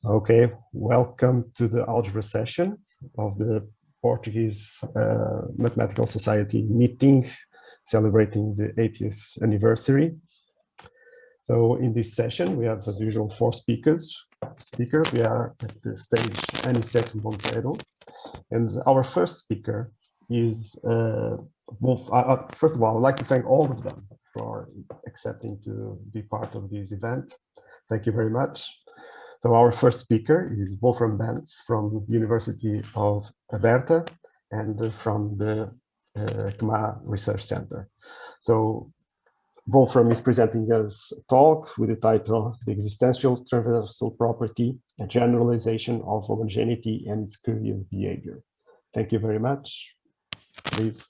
Okay, welcome to the Algebra session of the Portuguese Mathematical Society meeting, celebrating the 80th anniversary. So in this session, we have, as usual, four speakers. We are at the stage Aniceto Monteiro, and our first speaker is Wolf. First of all, I'd like to thank all of them for accepting to be part of this event. Thank you very much. So our first speaker is Wolfram Bentz from the University of Alberta and from the CMA Research Center. So Wolfram is presenting us a talk with the title The Existential Transversal Property, a Generalization of Homogeneity and its Curious Behavior. Thank you very much. Please.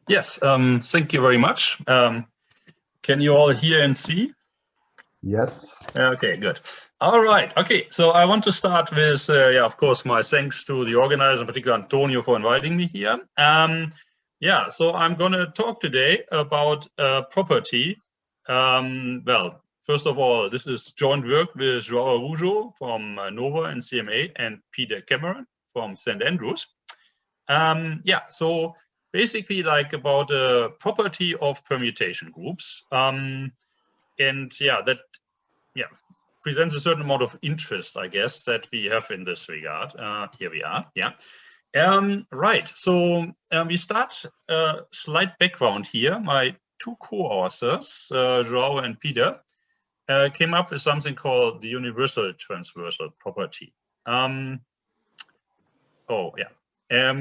Yes, thank you very much. Can you all hear and see? Yes. Okay, good. All right. Okay, so I want to start with, of course, my thanks to the organizer, in particular Antonio, for inviting me here. So I'm going to talk today about property. Well, first of all, this is joint work with João Araújo from NOVA and CMA and Peter Cameron from St. Andrews. So basically like about the property of permutation groups. That presents a certain amount of interest, I guess, that we have in this regard. Here we are, right, so we start slight background here. My two co-authors, João and Peter, came up with something called the universal transversal property.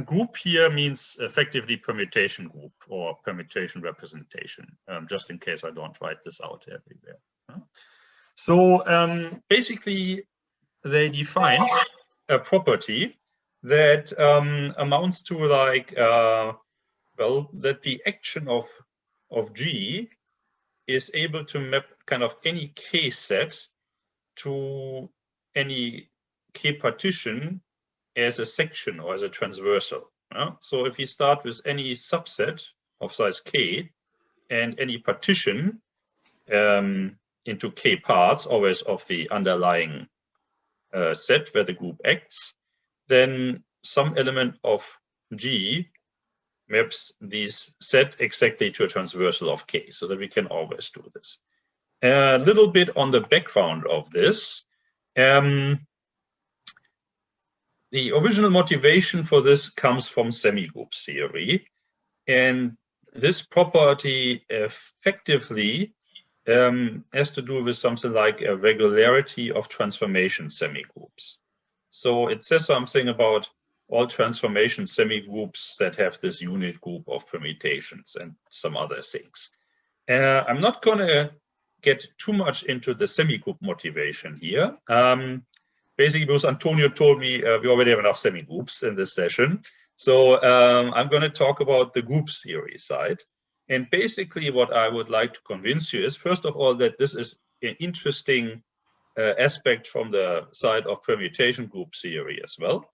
Group here means effectively permutation group or permutation representation, just in case I don't write this out everywhere. So basically, they define a property that amounts to like, that the action of G is able to map kind of any K set to any K partition as a section or as a transversal. So if we start with any subset of size K and any partition into K parts, always of the underlying set where the group acts, then some element of G maps this set exactly to a transversal of K, so that we can always do this. A little bit on the background of this. The original motivation for this comes from semigroup theory, and this property effectively has to do with something like a regularity of transformation semigroups. So it says something about all transformation semigroups that have this unit group of permutations and some other things. I'm not going to get too much into the semigroup motivation here. Basically, because Antonio told me we already have enough semigroups in this session. So I'm going to talk about the group theory side. And basically, what I would like to convince you is, first of all, that this is an interesting aspect from the side of permutation group theory as well.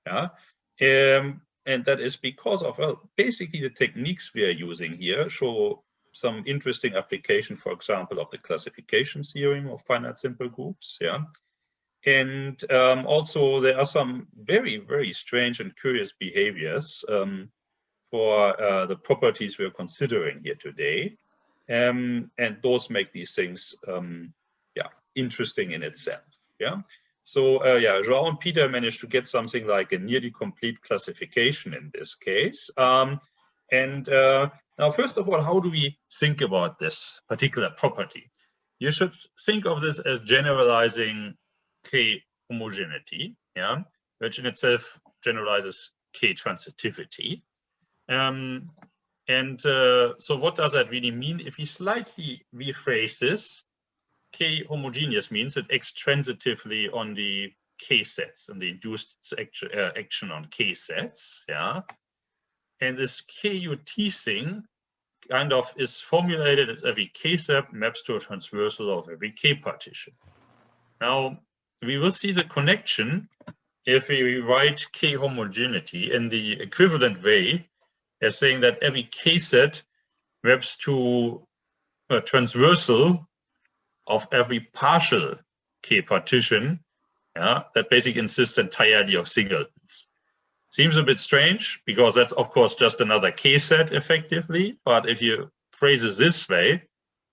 And that is because of, basically the techniques we are using here show some interesting application, for example, of the classification theorem of finite simple groups. And also there are some very, very strange and curious behaviors for the properties we're considering here today. And those make these things interesting in itself. So João and Peter managed to get something like a nearly complete classification in this case. Now, first of all, how do we think about this particular property? You should think of this as generalizing K homogeneity, which in itself generalizes K transitivity. So what does that really mean? If we slightly rephrase this, K homogeneous means it acts transitively on the K sets and the induced action on K sets, And this KUT thing kind of is formulated as every K set maps to a transversal of every K partition. Now, we will see the connection if we write K homogeneity in the equivalent way as saying that every K set maps to a transversal of every partial K partition, that basically insists entirely of singletons. Seems a bit strange because that's of course just another K set effectively, but if you phrase it this way,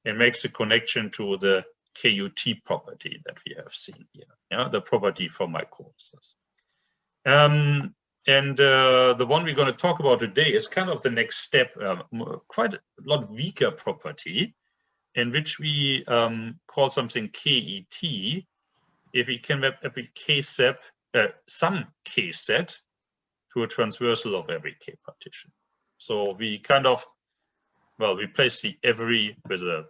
it makes a connection to the KUT property that we have seen here, the property for my courses. The one we're going to talk about today is kind of the next step, quite a lot weaker property, in which we call something KET, if we can map every K set, some K set to a transversal of every K partition. So we kind of, well, replace the every with a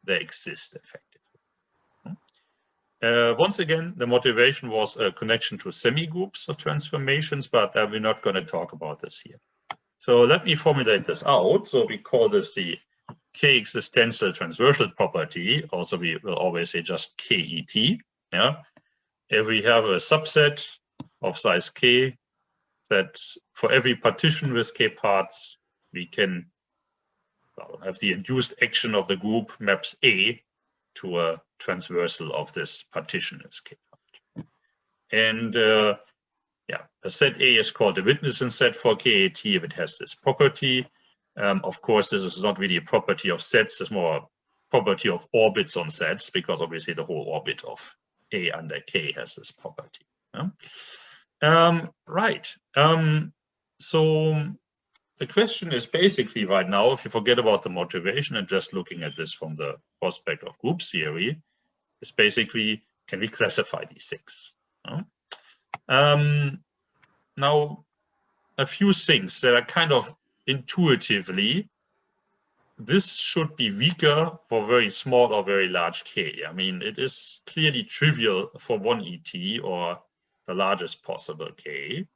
they exist effectively. Once again, the motivation was a connection to semi-groups of transformations, but we're not going to talk about this here. So let me formulate this out. So we call this the K existential transversal property. Also, we will always say just KET. If we have a subset of size K, that for every partition with K parts, we can have the induced action of the group maps A to a transversal of this partition as K part. And a set A is called a witnessing set for KAT if it has this property. Of course, this is not really a property of sets, it's more a property of orbits on sets, because obviously the whole orbit of A under K has this property. So the question is basically right now, if you forget about the motivation and just looking at this from the prospect of group theory, is basically, can we classify these things? Now, a few things that are kind of intuitively, this should be weaker for very small or very large K. I mean, it is clearly trivial for one ET or the largest possible K.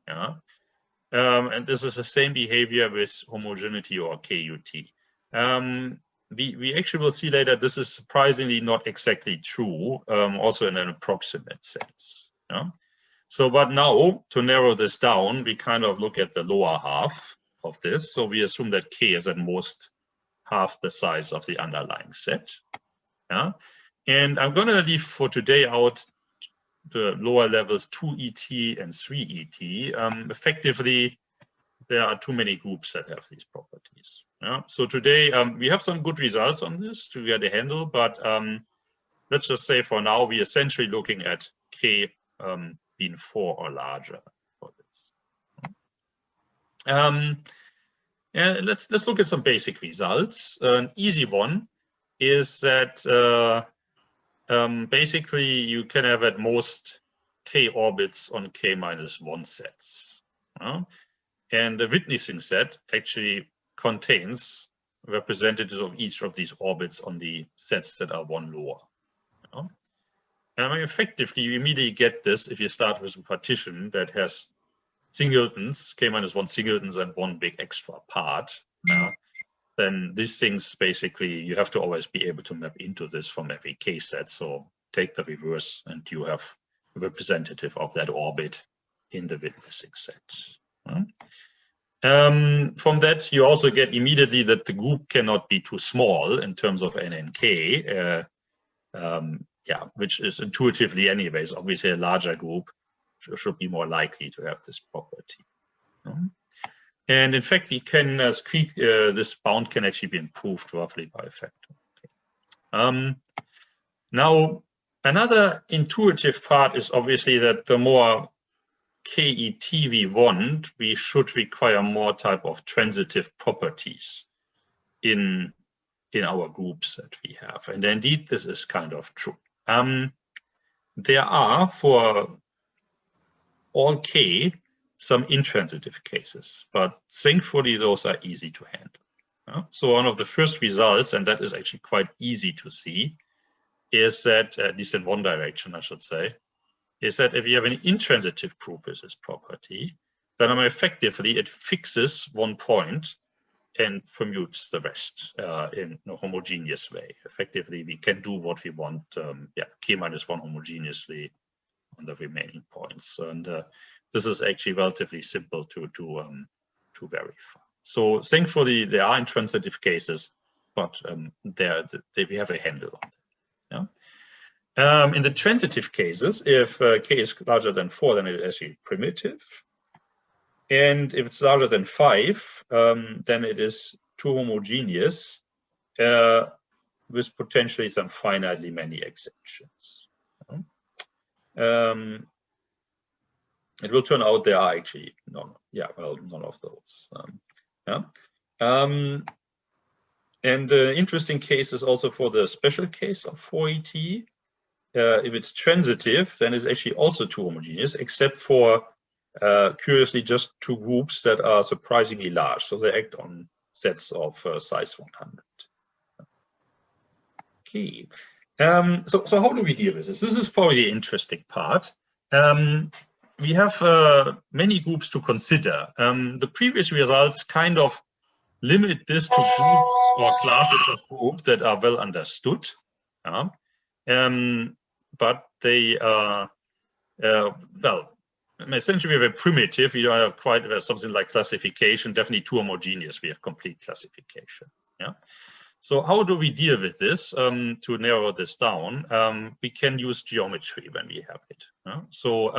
And this is the same behavior with homogeneity or KUT. We actually will see later this is surprisingly not exactly true, also in an approximate sense. So, but now to narrow this down, we kind of look at the lower half of this. So we assume that K is at most half the size of the underlying set. And I'm going to leave for today out the lower levels 2ET and 3ET. Effectively, there are too many groups that have these properties. So today we have some good results on this to get a handle, but let's just say for now we're essentially looking at K being 4 or larger for this. Let's look at some basic results. An easy one is that basically you can have at most K orbits on K-1 sets. And the witnessing set actually contains representatives of each of these orbits on the sets that are one lower. And effectively, you immediately get this if you start with a partition that has singletons, K-1 singletons and one big extra part. Then these things basically, you have to always be able to map into this from every K set. So take the reverse and you have a representative of that orbit in the witnessing set. From that, you also get immediately that the group cannot be too small in terms of N and K, which is intuitively anyways, obviously a larger group should be more likely to have this property. And in fact, we can this bound can actually be improved roughly by a factor. Now, another intuitive part is obviously that the more KET we want, we should require more type of transitive properties in our groups that we have. And indeed, this is kind of true. There are, for all K, some intransitive cases, but thankfully those are easy to handle. So one of the first results, and that is actually quite easy to see, is that, at least in one direction, I should say, is that if you have an intransitive group with this property, then effectively it fixes one point and permutes the rest in a homogeneous way. Effectively, we can do what we want, K-1 homogeneously on the remaining points. And this is actually relatively simple to verify. So thankfully, there are intransitive cases, but we have a handle on them. Yeah? In the transitive cases, if k is larger than 4, then it is actually primitive. And if it's larger than 5, then it is too homogeneous with potentially some finitely many exceptions. It will turn out there are actually none. Yeah, well, none of those. And the interesting case is also for the special case of 4ET. If it's transitive, then it's actually also too homogeneous, except for curiously just two groups that are surprisingly large. So they act on sets of size 100. Okay. So how do we deal with this? This is probably the interesting part. We have many groups to consider. The previous results kind of limit this to groups or classes of groups that are well understood. But they are, well, essentially we have a primitive, you don't have quite something like classification, definitely too homogeneous, we have complete classification. Yeah. So how do we deal with this? To narrow this down, we can use geometry when we have it. So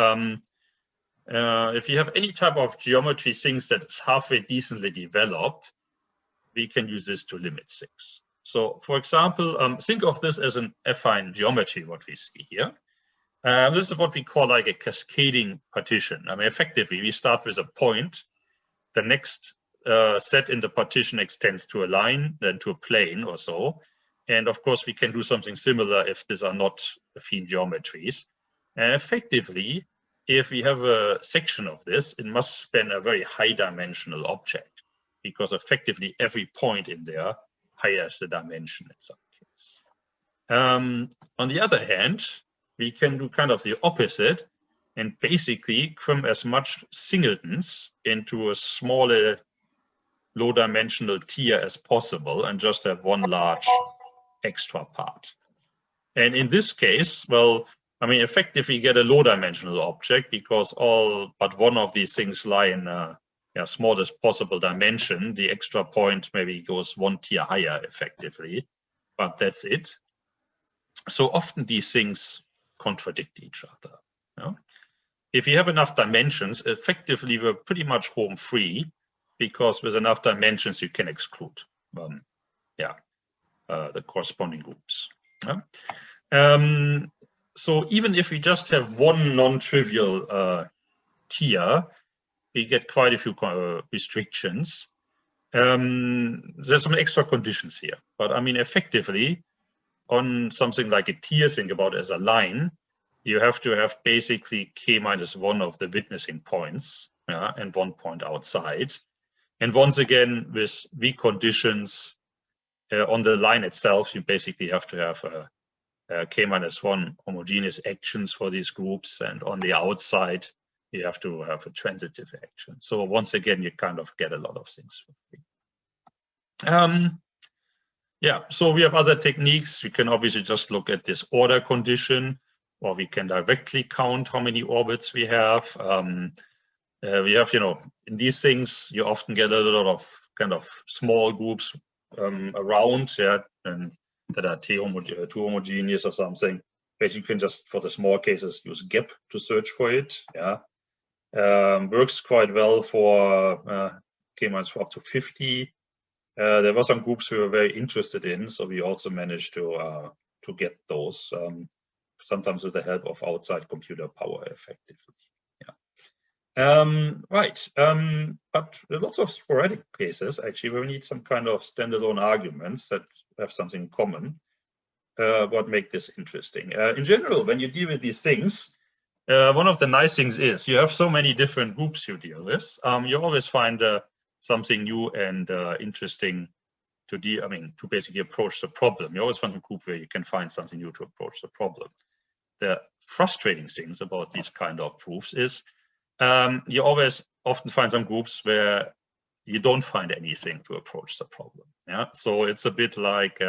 if you have any type of geometry things that is halfway decently developed, we can use this to limit things. So for example, think of this as an affine geometry, what we see here. This is what we call like a cascading partition. I mean, effectively, we start with a point. The next set in the partition extends to a line, then to a plane or so. And of course, we can do something similar if these are not affine geometries. And effectively, if we have a section of this, it must span a very high dimensional object, because effectively every point in there hires the dimension in some case. On the other hand, we can do kind of the opposite and basically cram as much singletons into a smaller low dimensional tier as possible and just have one large extra part. And in this case, well, I mean, effectively you get a low dimensional object because all but one of these things lie in smallest possible dimension. The extra point maybe goes one tier higher effectively, but that's it. So often these things contradict each other. You know? If you have enough dimensions, effectively we're pretty much home free, because with enough dimensions you can exclude the corresponding groups. So even if we just have one non-trivial tier, we get quite a few restrictions. There's some extra conditions here, but I mean, effectively, on something like a tier, think about it as a line, you have to have basically k-1 of the witnessing points, and 1 point outside. And once again, with weak conditions on the line itself, you basically have to have k-1 homogeneous actions for these groups, and on the outside, you have to have a transitive action. So once again, you kind of get a lot of things for free. Yeah, so we have other techniques. We can obviously just look at this order condition, or we can directly count how many orbits we have. We have, in these things, you often get a lot of kind of small groups around, and that are too homogeneous or something. Basically, you can just, for the small cases, use GEP to search for it. Works quite well for k-4 up to 50. There were some groups we were very interested in, so we also managed to get those, sometimes with the help of outside computer power, effectively. Right, but there are lots of sporadic cases actually where we need some kind of standalone arguments that have something in common. What make this interesting? In general, when you deal with these things, one of the nice things is you have so many different groups you deal with. You always find something new and interesting to basically approach the problem. You always find a group where you can find something new to approach the problem. The frustrating things about these kind of proofs is you always often find some groups where you don't find anything to approach the problem. So it's a bit like,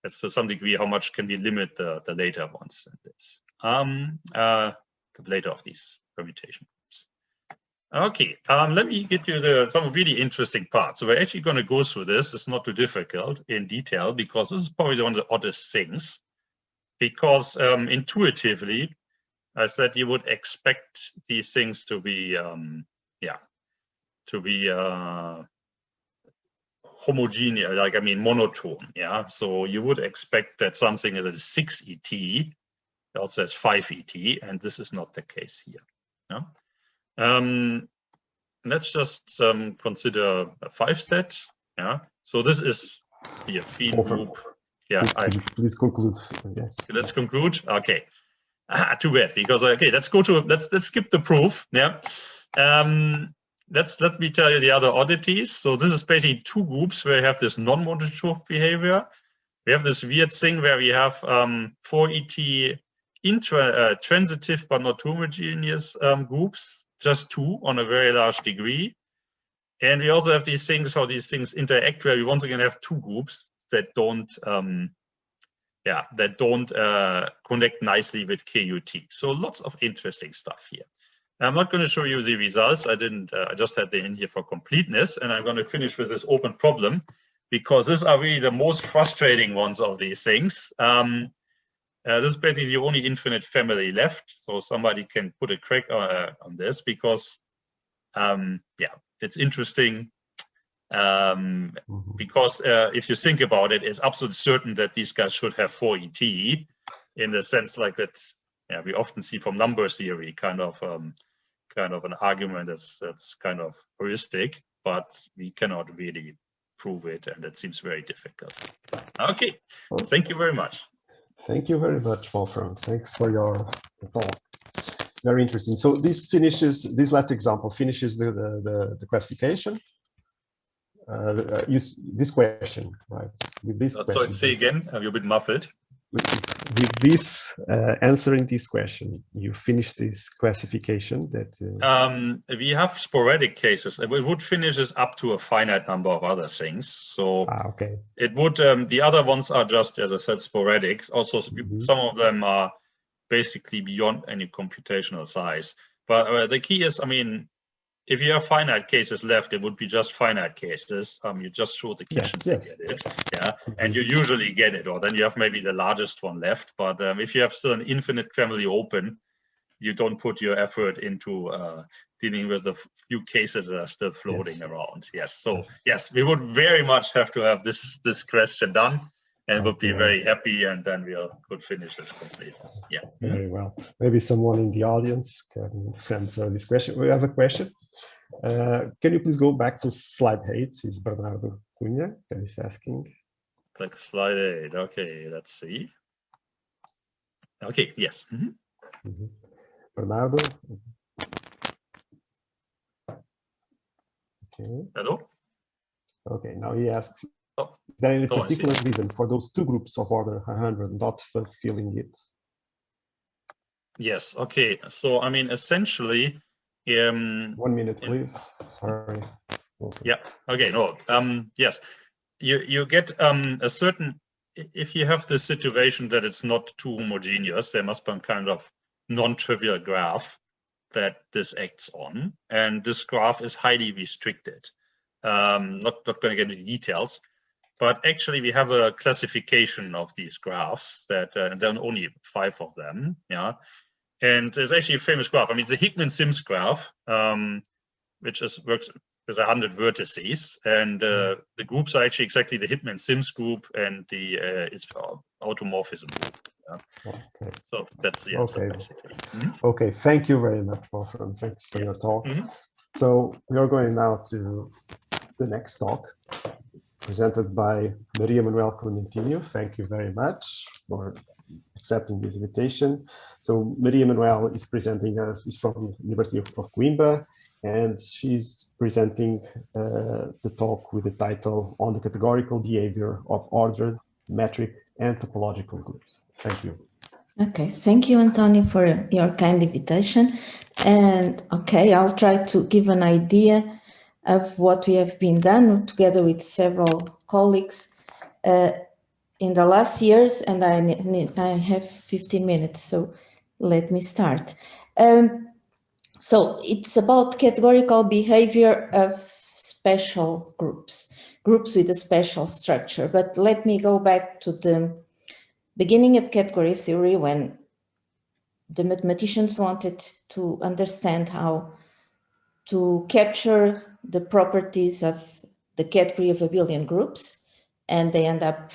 it's to some degree, how much can we limit the later ones in this, the later of these permutation groups. Okay, let me give you some really interesting parts. So we're actually going to go through this. It's not too difficult in detail because this is probably one of the oddest things. Because intuitively, I said you would expect these things to be, homogeneous, like, I mean, monotone. Yeah, so you would expect that something that is 6 ET also has 5 ET, and this is not the case here. Yeah? Let's just consider a 5 set. Yeah, so this is the affine group. Yeah, please conclude. Yes. Let's conclude. Okay. Too bad, because okay, let's skip the proof. Yeah. Let me tell you the other oddities. So this is basically 2 groups where you have this non-monotone behavior. We have this weird thing where we have 4 ET transitive but not homogeneous groups, just 2 on a very large degree. And we also have these things, how these things interact, where we once again have 2 groups that don't connect nicely with KUT. So lots of interesting stuff here. I'm not going to show you the results. I just had them in here for completeness, and I'm going to finish with this open problem because these are really the most frustrating ones of these things. This is basically the only infinite family left, so somebody can put a crack on this because, it's interesting. Because if you think about it, it's absolutely certain that these guys should have 4 ET in the sense like that. Yeah, we often see from number theory kind of an argument that's kind of heuristic, but we cannot really prove it, and it seems very difficult. Okay, thank you very much. Thank you very much, Wolfram. Thanks for your talk. Very interesting. So this last example finishes the classification. This question, right? With this question. Sorry, say again. You're a bit muffled. With this answering this question, you finish this classification that we have sporadic cases. It would finish this up to a finite number of other things. So okay. It would the other ones are just, as I said, sporadic. Also, some of them are basically beyond any computational size. But the key is, I mean, if you have finite cases left, it would be just finite cases. You just show the kitchen to get it, yeah, and you usually get it, or then you have maybe the largest one left. But if you have still an infinite family open, you don't put your effort into dealing with the few cases that are still floating around. Yes, so yes, we would very much have to have this question done, and would be very happy, and then we could finish this completely. Yeah. Very well. Maybe someone in the audience can answer this question. We have a question. Can you please go back to slide 8? It's Bernardo Cunha that is asking. Like slide 8. Okay, let's see. Okay, yes. Bernardo. Okay. Hello? Okay, now he asks, is there any particular reason for those 2 groups of order 100 not fulfilling it? Yes, okay. So, I mean, essentially... 1 minute, please. Sorry. Yeah, okay, no. Yes, you get a certain... If you have the situation that it's not too homogeneous, there must be some kind of non-trivial graph that this acts on, and this graph is highly restricted. Not going to get into details, but actually we have a classification of these graphs that there are only 5 of them. Yeah, and there's actually a famous graph. I mean, the Hickman-Sims graph, which works with 100 vertices, and the groups are actually exactly the Hickman-Sims group and the its automorphism group. Yeah. Okay. So that's the answer, basically. Okay, thank you very much, Wolfram. Thanks for your talk. So we are going now to the next talk, presented by Maria Manuel Clementinho. Thank you very much for accepting this invitation. So Maria Manuel is presenting us, is from the University of Coimbra, and she's presenting the talk with the title On the Categorical Behavior of Ordered, Metric, and Topological Groups. Thank you. Okay, thank you, Antonio, for your kind invitation. And okay, I'll try to give an idea of what we have been done together with several colleagues in the last years, and I have 15 minutes, so let me start. So it's about categorical behavior of special groups with a special structure. But let me go back to the beginning of category theory, when the mathematicians wanted to understand how to capture the properties of the category of abelian groups, and they end up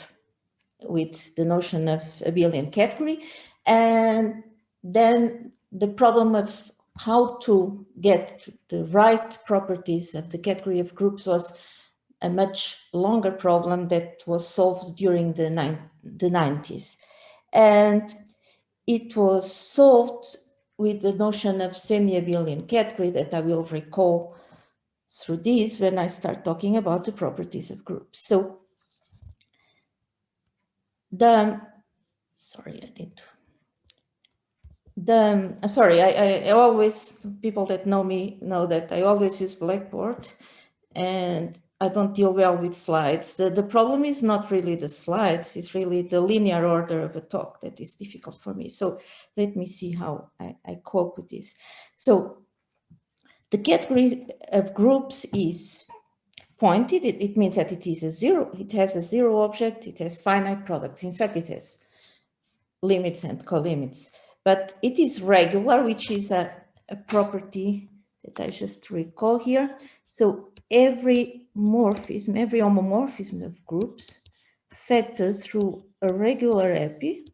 with the notion of abelian category. And then the problem of how to get the right properties of the category of groups was a much longer problem that was solved during the 90s. And it was solved with the notion of semi-abelian category that I will recall through this when I start talking about the properties of groups. So I always, people that know me know that I always use Blackboard, and I don't deal well with slides. The problem is not really the slides, it's really the linear order of a talk that is difficult for me. So let me see how I cope with this. So the category of groups is pointed. It means that it is a zero. It has a zero object. It has finite products. In fact, it has limits and colimits. But it is regular, which is a property that I just recall here. So every morphism, every homomorphism of groups factors through a regular epi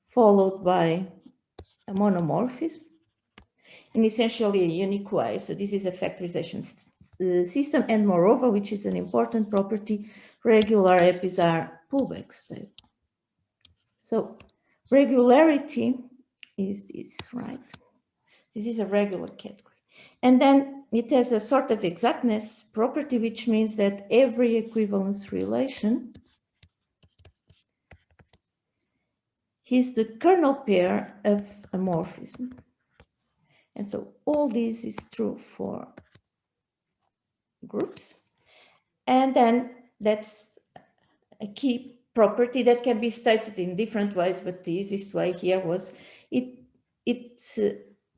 followed by a monomorphism in essentially a unique way. So this is a factorization system, and moreover, which is an important property, regular epis are pullback stable. So regularity is this, right? This is a regular category. And then it has a sort of exactness property, which means that every equivalence relation is the kernel pair of a morphism. And so all this is true for groups. And then that's a key property that can be stated in different ways, but the easiest way here was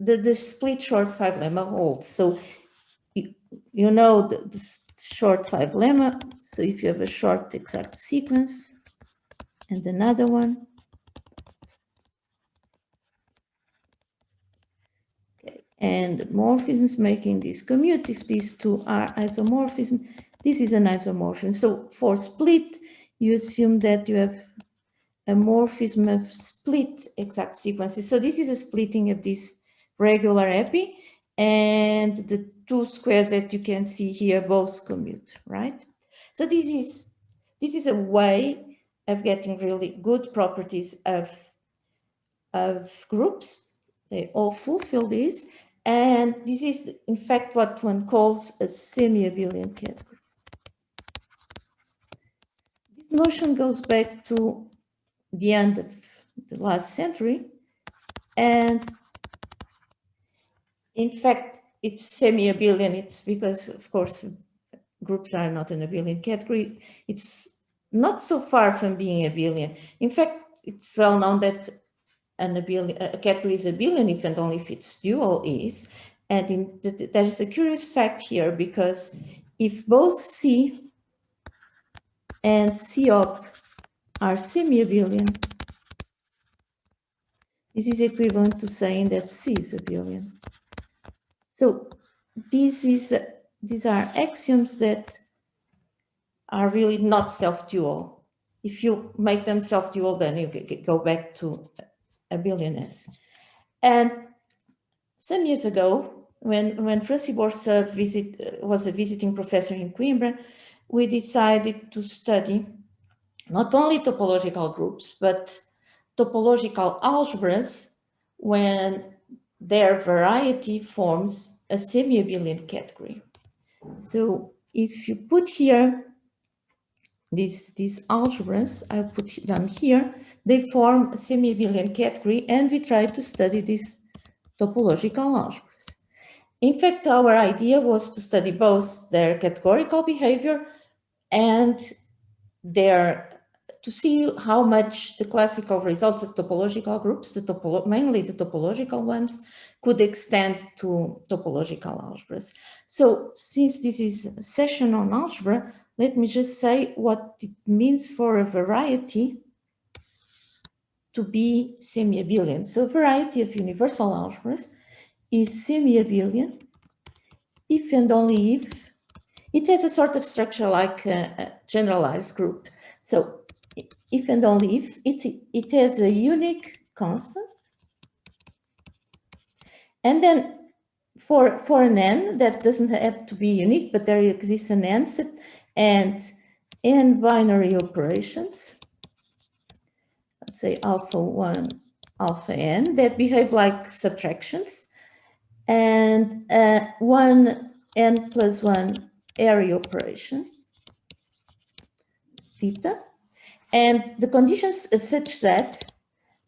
the split short five lemma holds. So you know the short five lemma. So if you have a short exact sequence and another one, okay, and morphisms making this commute, if these two are isomorphism, this is an isomorphism. So for split, you assume that you have a morphism of split exact sequences. So this is a splitting of this regular epi, and the two squares that you can see here both commute, right? So this is a way of getting really good properties of groups. They all fulfill this, and this is in fact what one calls a semi-abelian category. This notion goes back to the end of the last century, and in fact it's semi-abelian. It's because, of course, groups are not an abelian category. It's not so far from being abelian. In fact, it's well known that a category is abelian if and only if its dual is. And there is a curious fact here, because if both C and C op are semi-abelian, this is equivalent to saying that C is abelian. So these are axioms that are really not self-dual. If you make them self-dual, then you go back to abelianness. And some years ago, when Francis Borsa was a visiting professor in Coimbra, we decided to study not only topological groups, but topological algebras when their variety forms a semi-abelian category. So if you put here these algebras, I put them here, they form a semi-abelian category, and we try to study these topological algebras. In fact, our idea was to study both their categorical behavior and to see how much the classical results of topological groups, mainly the topological ones, could extend to topological algebras. So since this is a session on algebra, let me just say what it means for a variety to be semi-abelian. So a variety of universal algebras is semi-abelian if and only if it has a sort of structure like a generalized group. So if and only if it has a unique constant, and then for an n that doesn't have to be unique, but there exists an n set and n binary operations, let's say alpha 1, alpha n, that behave like subtractions, and 1 n plus 1 array operation, theta, and the conditions are such that,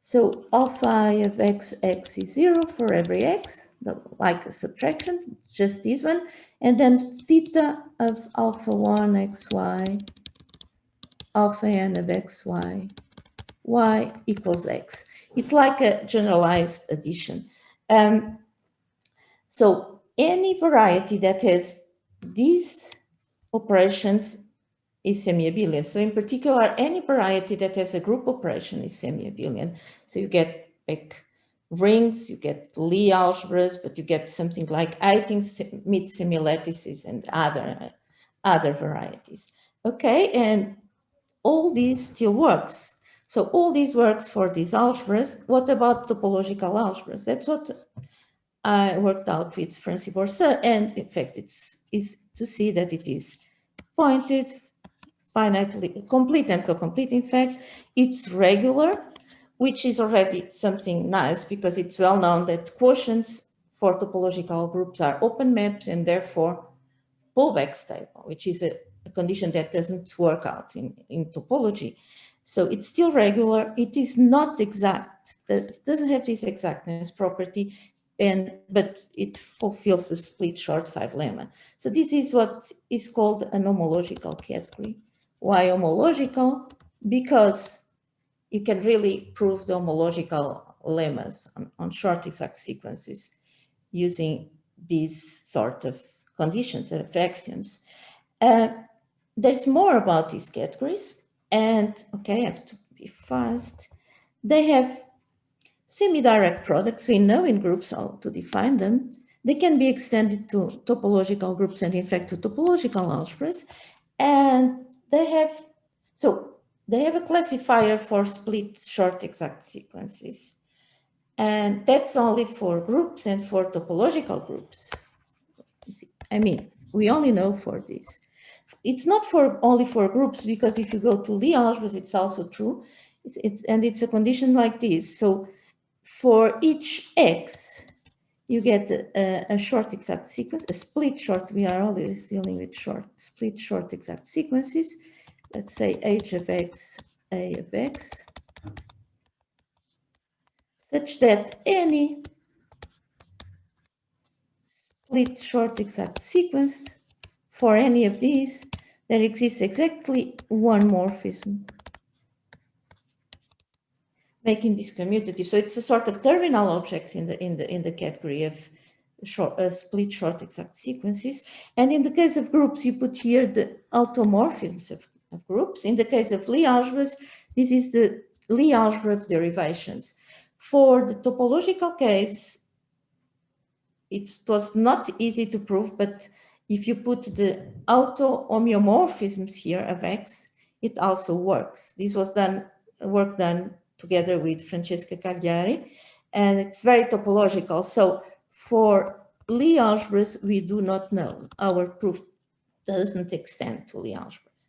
so alpha I of x is 0 for every x, like a subtraction, just this one, and then theta of alpha 1 xy, alpha n of xy, y equals x. It's like a generalized addition. So any variety that has these operations is semi-abelian. So in particular, any variety that has a group operation is semi-abelian. So you get like rings, you get Lie algebras, but you get something like mid semi-lattices and other varieties. Okay, and all this still works. So all this works for these algebras. What about topological algebras? That's what I worked out with Francis Boursin, and in fact, it's to see that it is pointed, finitely complete and co-complete. In fact, it's regular, which is already something nice because it's well known that quotients for topological groups are open maps and therefore pullback stable, which is a condition that doesn't work out in topology. So it's still regular. It is not exact. It doesn't have this exactness property, but it fulfills the split short 5 lemma. So this is what is called an homological category. Why homological? Because you can really prove the homological lemmas on short exact sequences using these sort of conditions of axioms. There's more about these categories, and okay, I have to be fast. They have semi-direct products. We know in groups how to define them. They can be extended to topological groups and in fact to topological algebras. And they have a classifier for split short exact sequences. And that's only for groups and for topological groups. I mean, we only know for this. It's not only for groups, because if you go to Lie algebras, it's also true. It's a condition like this. So for each x, you get a short exact sequence, a split short. We are always dealing with split short exact sequences. Let's say h of x, a of x, such that any split short exact sequence for any of these, there exists exactly one morphism, making this commutative. So it's a sort of terminal object in the category of split short exact sequences. And in the case of groups, you put here the automorphisms of groups. In the case of Lie algebras, this is the Lie algebra of derivations. For the topological case, it was not easy to prove, but if you put the auto-homeomorphisms here of X, it also works. This was work done together with Francesca Cagliari, and it's very topological. So for Lie algebras, we do not know. Our proof doesn't extend to Lie algebras.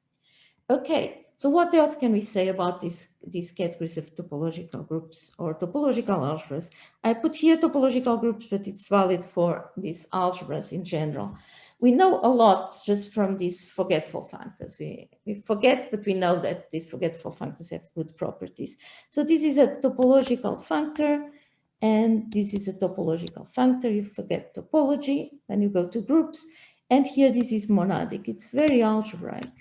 Okay, so what else can we say about these categories of topological groups or topological algebras? I put here topological groups, but it's valid for these algebras in general. We know a lot just from these forgetful functors. We forget, but we know that these forgetful functors have good properties. So this is a topological functor, and this is a topological functor. You forget topology, then you go to groups, and here this is monadic. It's very algebraic.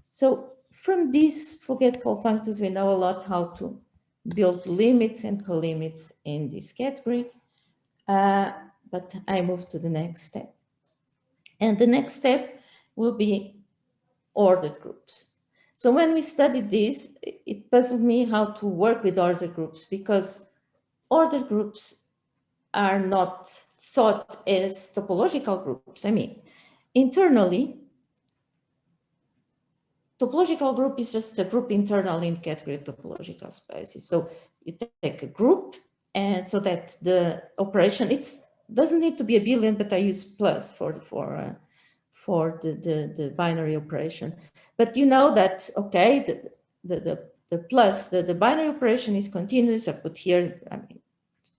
So from these forgetful functors, we know a lot how to build limits and colimits in this category. but I move to the next step. And the next step will be ordered groups. So when we studied this, it puzzled me how to work with ordered groups, because ordered groups are not thought as topological groups. I mean, internally, topological group is just a group internal in category of topological spaces. So you take a group, and so that the operation, it doesn't need to be a billion, but I use plus for the binary operation. But you know that, okay, the plus, the binary operation is continuous. I put here, I mean,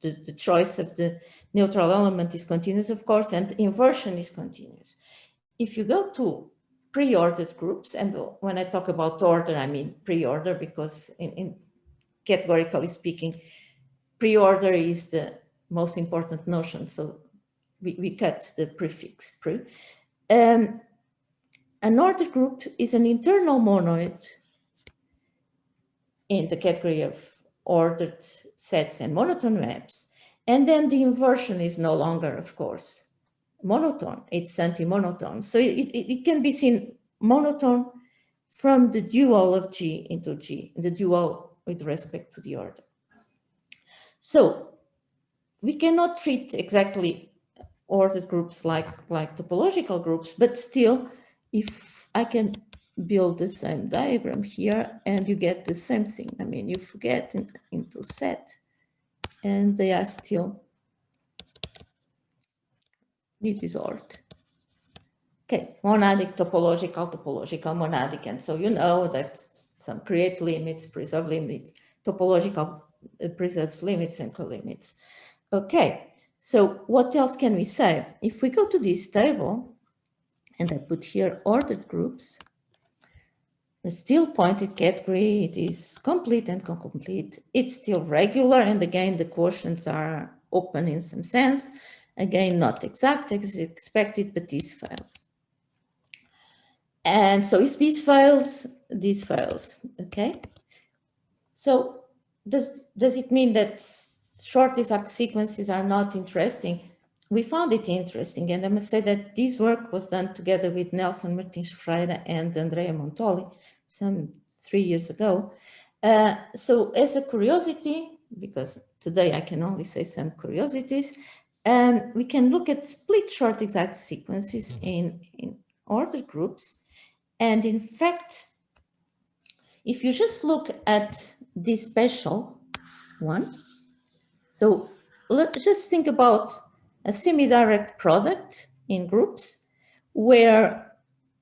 the choice of the neutral element is continuous, of course, and inversion is continuous. If you go to pre-ordered groups, and when I talk about order, I mean pre-order, because in categorically speaking, pre-order is the most important notion. So we cut the prefix pre. An ordered group is an internal monoid in the category of ordered sets and monotone maps. And then the inversion is no longer, of course, monotone, it's anti-monotone. So it can be seen monotone from the dual of G into G, the dual with respect to the order. So we cannot treat exactly ordered groups like topological groups, but still, if I can build the same diagram here and you get the same thing. I mean, you get into set and they are still, this is ordered. Okay, monadic, topological, monadic. And so you know that some create limits, preserve limits, topological preserves limits and colimits. Okay, so what else can we say? If we go to this table, and I put here ordered groups, the still pointed category, it is complete and incomplete. It's still regular, and again, the quotients are open in some sense. Again, not exact as expected, but these fails. And so if these fails, okay? So does it mean that short exact sequences are not interesting? We found it interesting, and I must say that this work was done together with Nelson Martins Freire and Andrea Montoli some 3 years ago. So as a curiosity, because today I can only say some curiosities, we can look at split short exact sequences in ordered groups. And in fact, if you just look at this special one, so let's just think about a semi-direct product in groups where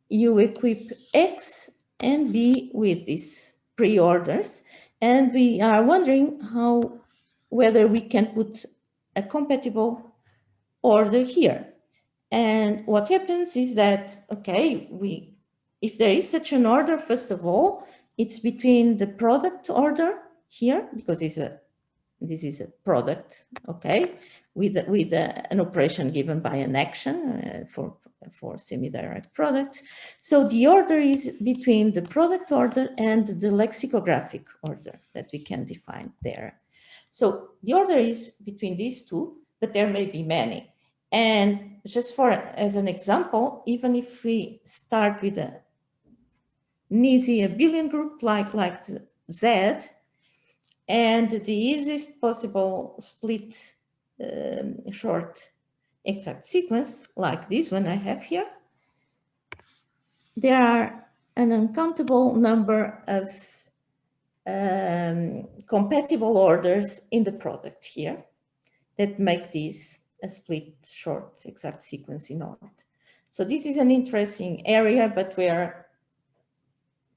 you equip X and B with these pre-orders, and we are wondering whether we can put a compatible order here. And what happens is that, okay, if there is such an order, first of all, it's between the product order here, because this is a product, okay, with an operation given by an action for semi-direct products. So the order is between the product order and the lexicographic order that we can define there. So the order is between these two, but there may be many. And just as an example, even if we start with an easy abelian group like Z, and the easiest possible split short exact sequence, like this one I have here, there are an uncountable number of compatible orders in the product here that make this a split short exact sequence in order. So this is an interesting area, but where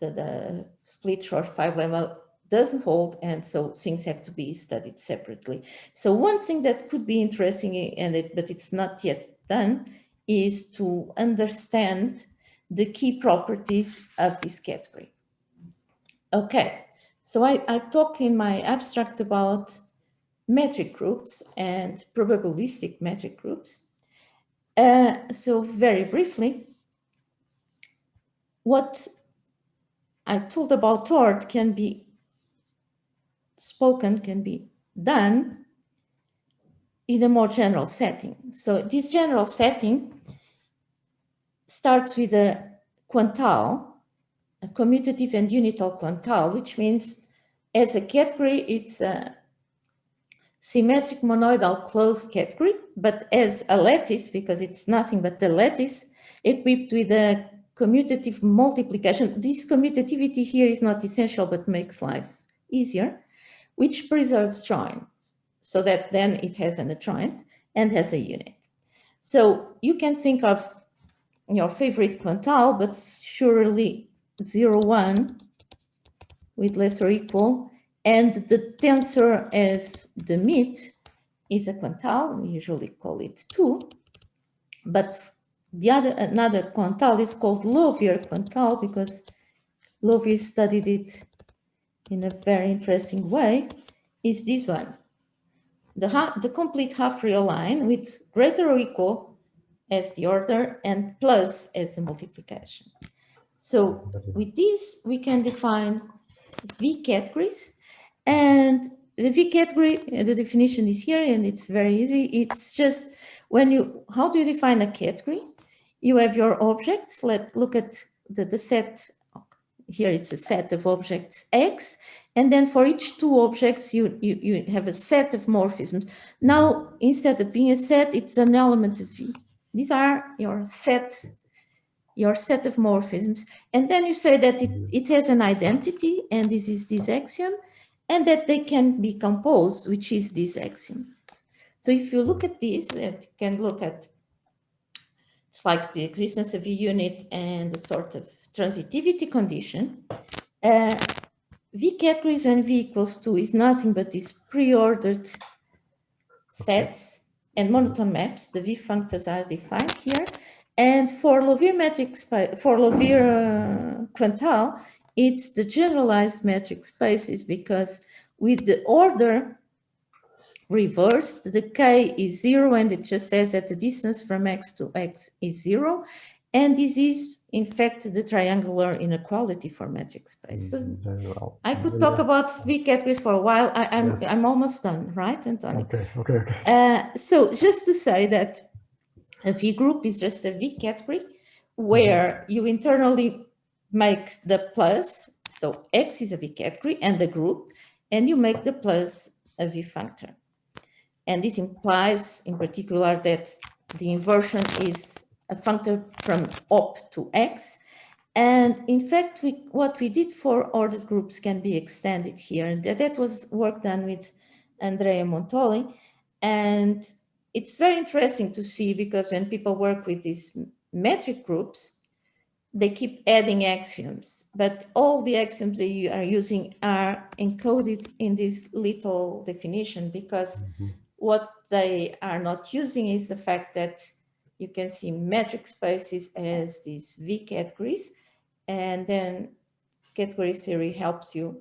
the split short 5 lemma doesn't hold, and so things have to be studied separately. So one thing that could be interesting, but it's not yet done, is to understand the key properties of this category. Okay, so I talk in my abstract about metric groups and probabilistic metric groups. So very briefly, what I told about ORD can be spoken, can be done in a more general setting. So this general setting starts with a quantile, a commutative and unital quantile, which means as a category, it's a symmetric monoidal closed category, but as a lattice, because it's nothing but the lattice, equipped with a commutative multiplication. This commutativity here is not essential, but makes life easier, which preserves joins, so that then it has an adjoint and has a unit. So you can think of your favorite quantile, but surely 0, 1 with less or equal, and the tensor as the mid is a quantile. We usually call it 2, but another quantile is called Liouville quantile because Liouville studied it in a very interesting way. Is this one, the complete half real line with greater or equal as the order and plus as the multiplication. So with this, we can define V categories, and the V category, the definition is here, and it's very easy. It's just how do you define a category? You have your objects. Let's look at the set. Here it's a set of objects X, and then for each two objects, you have a set of morphisms. Now, instead of being a set, it's an element of V. These are your set of morphisms, and then you say that it has an identity, and this is this axiom, and that they can be composed, which is this axiom. So if you look at this, you can look at, it's like the existence of a unit and a sort of transitivity condition. V categories when V equals 2 is nothing but these pre-ordered sets and monotone maps. The V functors are defined here. And for Liouville metric space, for Liouville quantile, it's the generalized metric spaces, because with the order reversed, the K is 0, and it just says that the distance from X to X is 0. And this is, in fact, the triangular inequality for metric space. So I could talk about V categories for a while. I'm almost done, right, Antonio? Okay. So just to say that a V group is just a V category where you internally make the plus. So X is a V category and the group, and you make the plus a V functor. And this implies, in particular, that the inversion is a functor from op to X. And in fact, what we did for ordered groups can be extended here. And that was work done with Andrea Montoli. And it's very interesting to see, because when people work with these metric groups, they keep adding axioms, but all the axioms that you are using are encoded in this little definition, because what they are not using is the fact that you can see metric spaces as these V categories, and then category theory helps you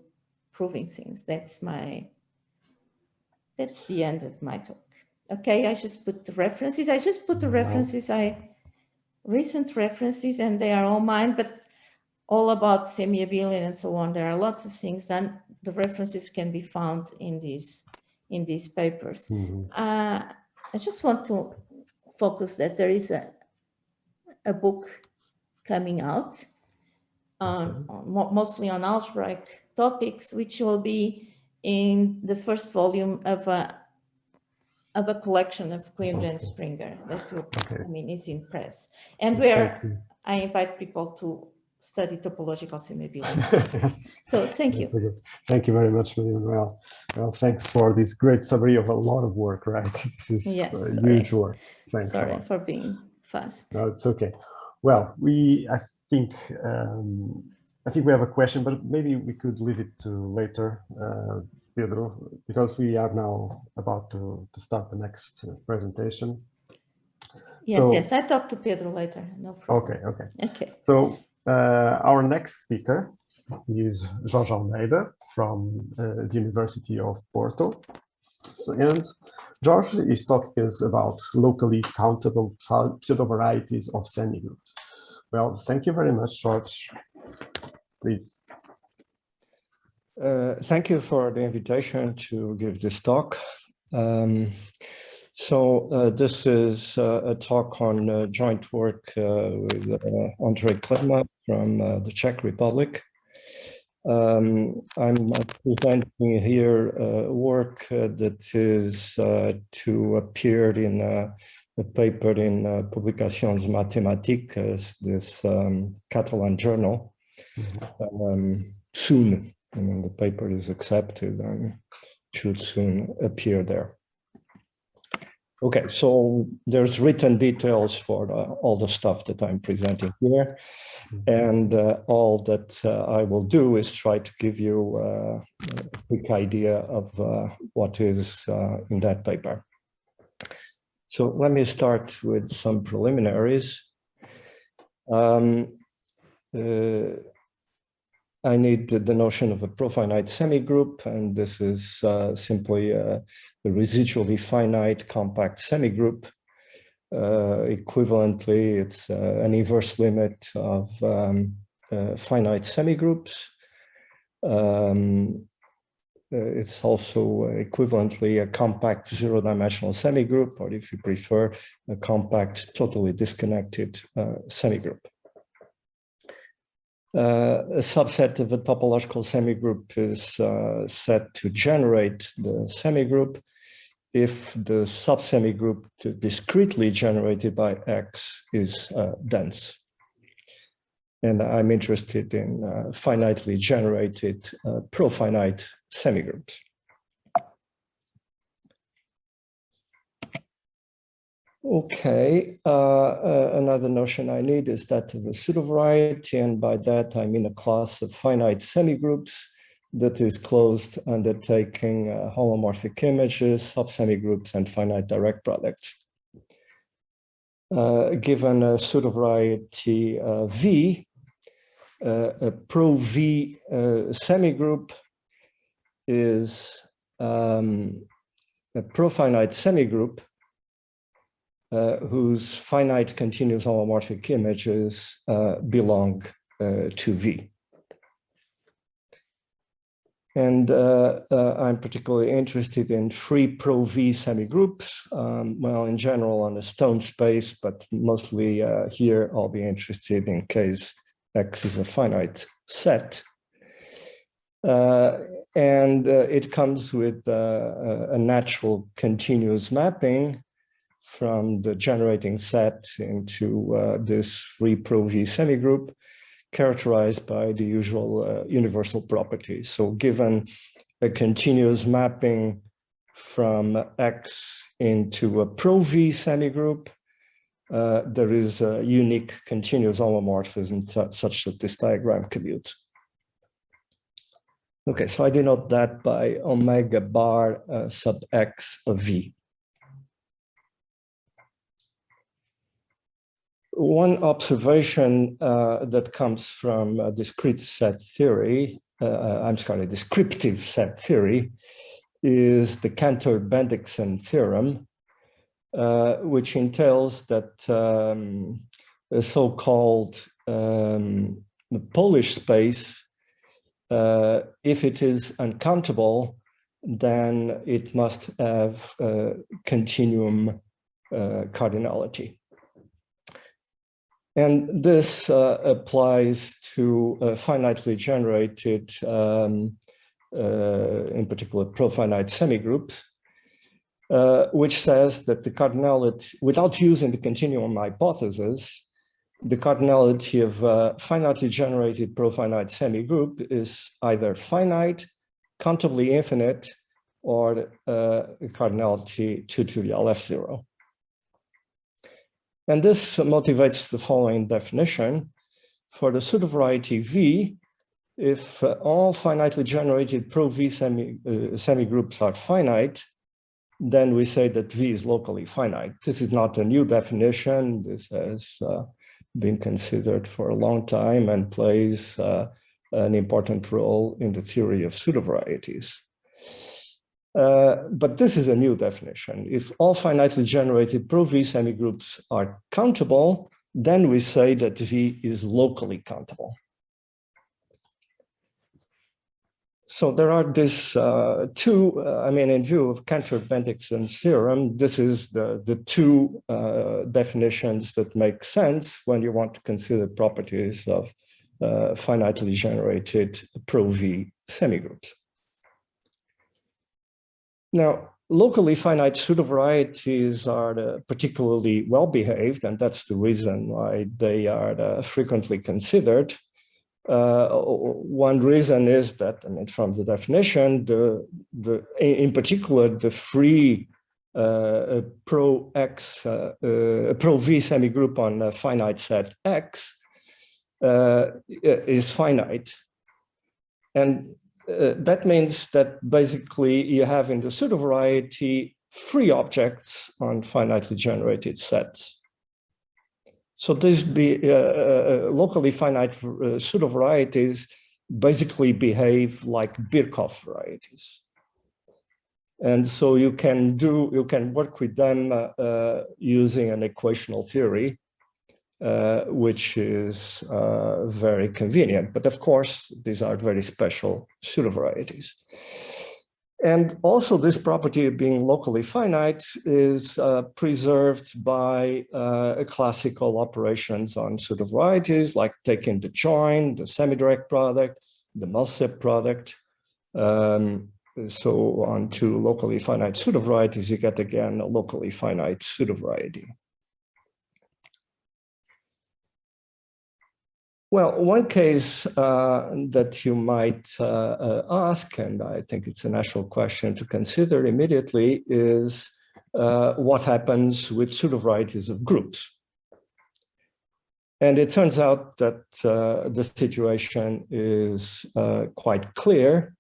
proving things. That's the end of my talk. Okay, I just put the references. Recent references, and they are all mine, but all about semi-abelian and so on. There are lots of things done. The references can be found in these papers. I just want to focus that there is a book coming out mostly on algebraic topics, which will be in the first volume of a collection of Coimbra and Springer that will, is in press, and where I invite people to study topological semi-abelian. So thank you. Thank you very much, Manuel. Well, thanks for this great summary of a lot of work, right? This is huge work. Thanks. Sorry for being fast. No, it's okay. Well, I think we have a question, but maybe we could leave it to later, Pedro, because we are now about to start the next presentation. Yes, I talk to Pedro later. No problem. Okay. So our next speaker is Jorge Almeida from the University of Porto. And Jorge is talking us about locally countable pseudo-varieties of semigroups. Well, thank you very much, Jorge. Please. Thank you for the invitation to give this talk. So this is a talk on joint work with Andrej Klema from the Czech Republic. I'm presenting here work that is to appear in a paper in Publicacions Mathematiques, this Catalan journal, soon. I mean, the paper is accepted and should soon appear there. Okay, so there's written details for all the stuff that I'm presenting here. And all that I will do is try to give you a quick idea of what is in that paper. So let me start with some preliminaries. I need the notion of a profinite semigroup, and this is simply a residually finite compact semigroup. Equivalently, it's an inverse limit of finite semigroups. It's also equivalently a compact zero-dimensional semigroup, or if you prefer, a compact totally disconnected semigroup. A subset of a topological semigroup is set to generate the semigroup if the subsemigroup discretely generated by X is dense. And I'm interested in finitely generated profinite semigroups. Okay, another notion I need is that of a pseudovariety, and by that I mean a class of finite semigroups that is closed under taking homomorphic images, subsemigroups, and finite direct products. Given a pseudovariety V, a pro-V semigroup is a profinite semigroup whose finite continuous homomorphic images belong to V. And I'm particularly interested in free pro-V semigroups, well, in general on a stone space, but mostly here I'll be interested in case X is a finite set. And it comes with a natural continuous mapping from the generating set into this free pro-V semigroup, characterized by the usual universal properties. So given a continuous mapping from X into a pro-V semigroup, there is a unique continuous homomorphism such that this diagram commutes. Okay, so I denote that by omega bar sub X of V. One observation that comes from discrete set theory, descriptive set theory, is the Cantor-Bendixson theorem, which entails that a so-called Polish space, if it is uncountable, then it must have continuum cardinality. And this applies to finitely generated, in particular, profinite semigroups, which says that the cardinality, without using the continuum hypothesis, the cardinality of a finitely generated profinite semigroup is either finite, countably infinite, or cardinality 2 to the LF0. And this motivates the following definition. For the pseudovariety V, if all finitely generated pro-V semigroups are finite, then we say that V is locally finite. This is not a new definition. This has been considered for a long time and plays an important role in the theory of pseudovarieties. But this is a new definition. If all finitely generated pro-V semigroups are countable, then we say that V is locally countable. So there are these two, I mean, in view of Cantor-Bendixsen's theorem, this is the two definitions that make sense when you want to consider properties of finitely generated Pro-V semigroups. Now, locally finite pseudo-varieties are particularly well-behaved, and that's the reason why they are frequently considered. One reason is that, I mean, from the definition, in particular, the free Pro-X, Pro-V semigroup on a finite set X is finite. And that means that basically you have in the pseudo-variety free objects on finitely generated sets. So these locally finite pseudo-varieties basically behave like Birkhoff varieties. And so you can work with them using an equational theory, which is very convenient. But of course, these are very special pseudo-varieties. And also this property of being locally finite is preserved by classical operations on pseudo-varieties, like taking the join, the semi-direct product, the multi-step product. So on two locally finite pseudo-varieties, you get again a locally finite pseudo-variety. Well, one case that you might ask, and I think it's a natural question to consider immediately, is what happens with pseudo-varieties of groups? And it turns out that the situation is quite clear.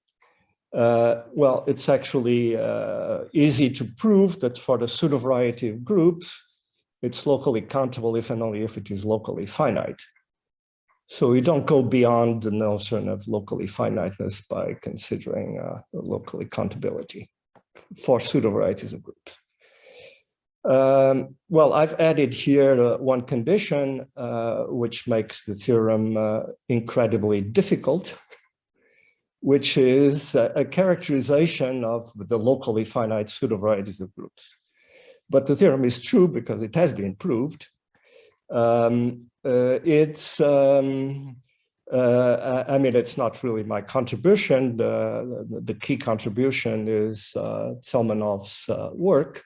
Well, it's actually easy to prove that for the pseudo-variety of groups, it's locally countable if and only if it is locally finite. So we don't go beyond the notion of locally finiteness by considering locally countability for pseudo-varieties of groups. Well, I've added here one condition which makes the theorem incredibly difficult, which is a characterization of the locally finite pseudo-varieties of groups. But the theorem is true because it has been proved. I mean, it's not really my contribution. The key contribution is Zelmanov's work,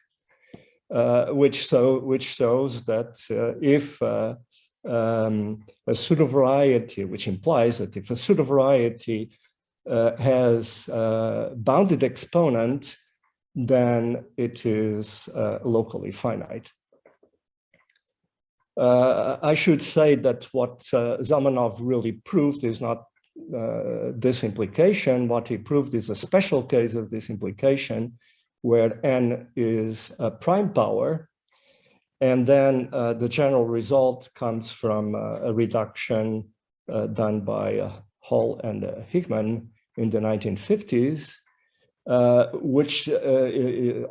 which shows that if a pseudo-variety, which implies that if a pseudo-variety has bounded exponent, then it is locally finite. I should say that what Zelmanov really proved is not this implication. What he proved is a special case of this implication where n is a prime power. And then the general result comes from a reduction done by Hall and Hickman in the 1950s, which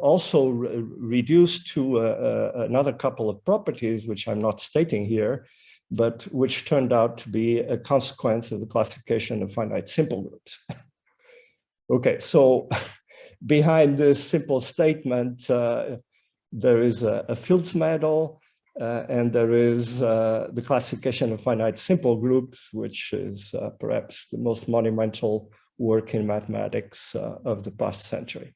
also reduced to another couple of properties, which I'm not stating here, but which turned out to be a consequence of the classification of finite simple groups. Okay, so behind this simple statement, there is a Fields medal, and there is the classification of finite simple groups, which is perhaps the most monumental work in mathematics of the past century.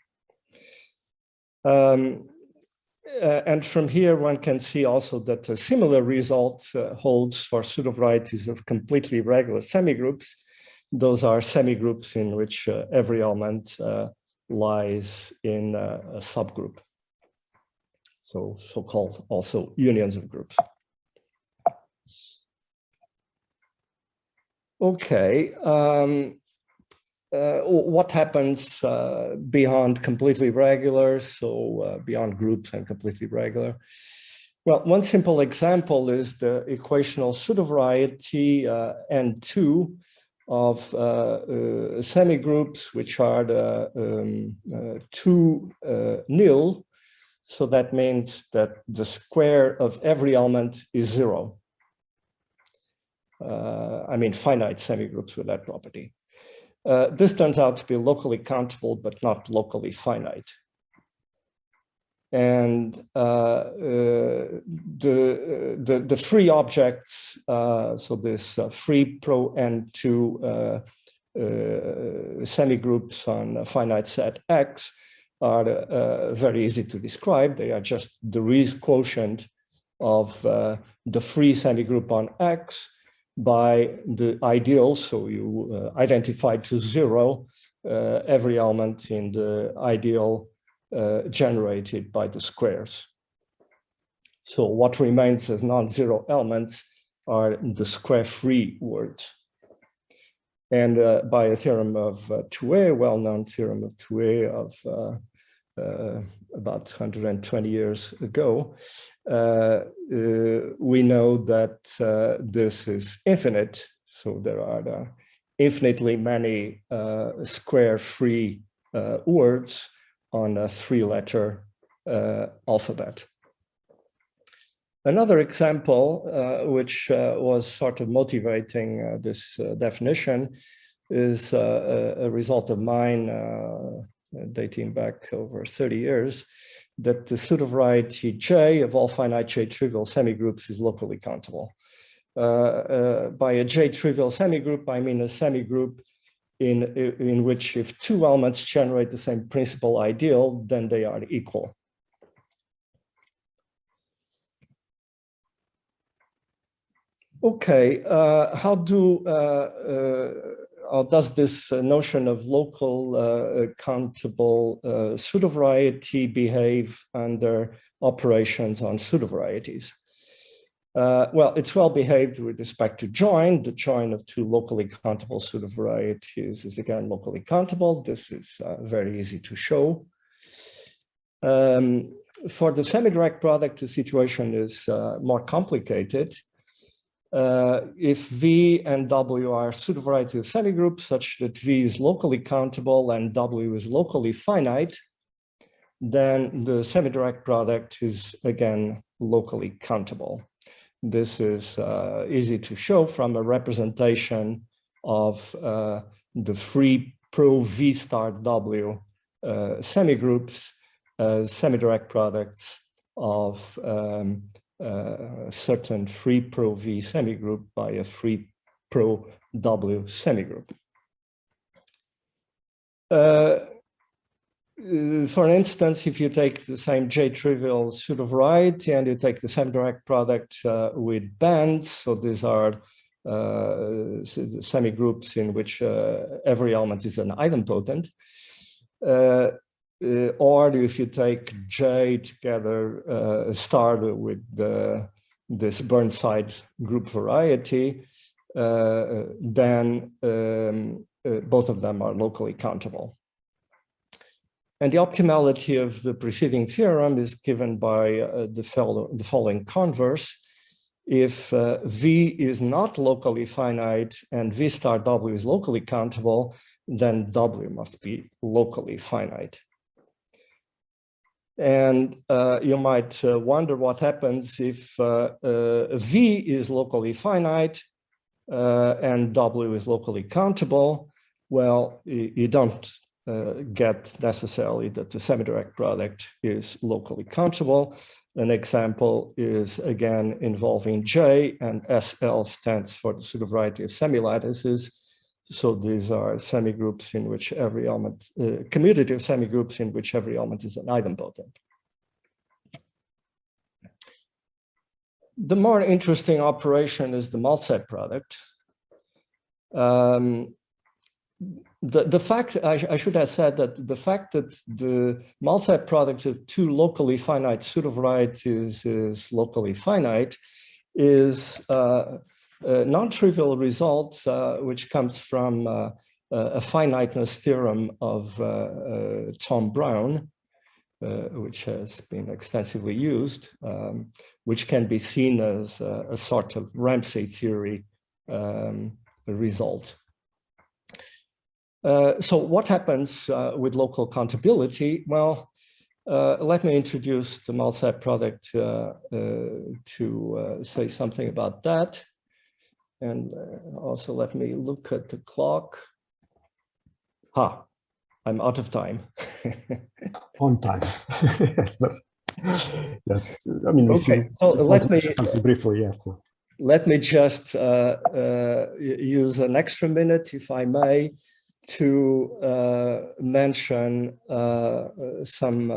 And from here, one can see also that a similar result holds for pseudo-varieties of completely regular semigroups. Those are semigroups in which every element lies in a subgroup. So-called also unions of groups. Okay. What happens beyond completely regular, so beyond groups and completely regular? Well, one simple example is the equational pseudo-variety N2 of semigroups, which are the two nil. So that means that the square of every element is 0. I mean, finite semigroups with that property. This turns out to be locally countable, but not locally finite. And the free objects, so this free pro n2 semigroups on a finite set X are very easy to describe. They are just the Riesz quotient of the free semigroup on X by the ideal. So you identify to 0 every element in the ideal generated by the squares. So what remains as non-zero elements are the square-free words. And by a theorem of 2A, well-known theorem of 2A of about 120 years ago, we know that this is infinite. So there are infinitely many square-free words on a 3-letter alphabet. Another example, which was sort of motivating this definition, is a result of mine dating back over 30 years, that the pseudo-variety J of all finite J-trivial semigroups is locally countable. By a J-trivial semigroup, I mean a semigroup in which if 2 elements generate the same principal ideal, then they are equal. Okay, how does this notion of local countable pseudo-variety behave under operations on pseudo-varieties? Well, it's well behaved with respect to join. The join of 2 locally countable pseudo-varieties is again locally countable. This is very easy to show. For the semi-direct product, the situation is more complicated. If V and W are pseudo-varieties of semigroups such that V is locally countable and W is locally finite, then the semi-direct product is again locally countable. This is easy to show from a representation of the free pro V star W semigroups as semi-direct products of certain free pro V semigroup by a free pro W semigroup. For instance, if you take the same J-trivial pseudo-variety and you take the semi-direct product with bands, so these are semigroups in which every element is an idempotent, or if you take J together, star with this Burnside group variety, then both of them are locally countable. And the optimality of the preceding theorem is given by the following converse. If V is not locally finite and V star W is locally countable, then W must be locally finite. And you might wonder what happens if V is locally finite and W is locally countable. Well, you don't get necessarily that the semi-direct product is locally countable. An example is again involving J, and SL stands for the pseudo-variety of semilattices. So these are semigroups in which every element, commutative semigroups in which every element is an idempotent. The more interesting operation is the multi-set product. The fact, I should have said that the fact that the multi-set product of 2 locally finite pseudo-varieties is locally finite is a non-trivial result which comes from a finiteness theorem of Tom Brown, which has been extensively used, which can be seen as a sort of Ramsey theory result. So what happens with local countability? Well, let me introduce the multi-set product to say something about that. And also let me look at the clock. I'm out of time. On time. Yes, but yes, I mean, Okay, so let me something briefly. Yes. Let me just use an extra minute, if I may, to mention some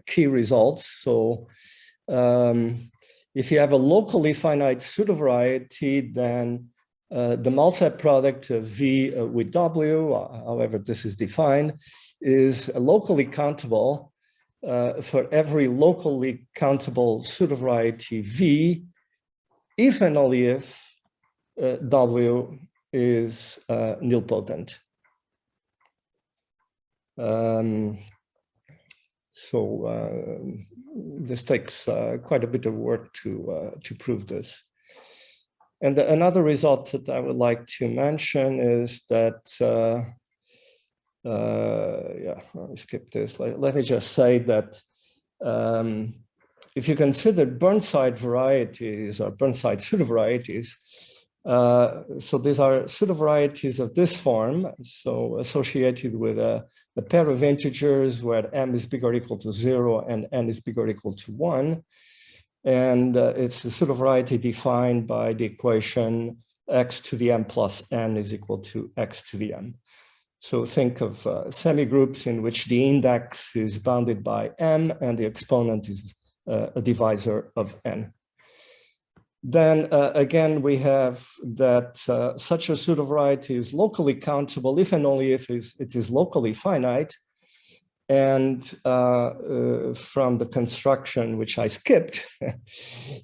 key results. So if you have a locally finite pseudovariety, then the multi product of V with W, however this is defined, is locally countable for every locally countable pseudovariety V, if and only if W is nilpotent. This takes quite a bit of work to prove this. And another result that I would like to mention is that, yeah, let me skip this. Let me just say that if you consider Burnside varieties or Burnside pseudovarieties, so these are pseudovarieties of this form, so associated with a pair of integers where m is bigger or equal to 0 and n is bigger or equal to 1. And it's a pseudovariety defined by the equation x to the m plus n is equal to x to the m. So think of semigroups in which the index is bounded by m and the exponent is a divisor of n. Then again, we have that such a pseudovariety is locally countable if and only if it is locally finite. And from the construction, which I skipped,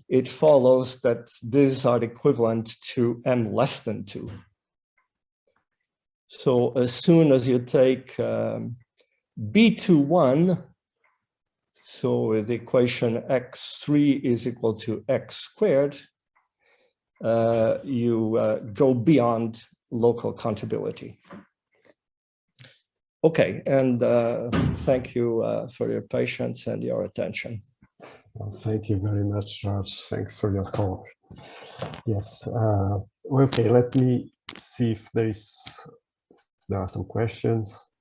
it follows that these are equivalent to m less than 2. So as soon as you take b to 1, so the equation x3 is equal to x squared, you go beyond local countability. Okay, and thank you for your patience and your attention. Well, thank you very much, George. Thanks for your talk. Yes. Okay, let me see if there are some questions.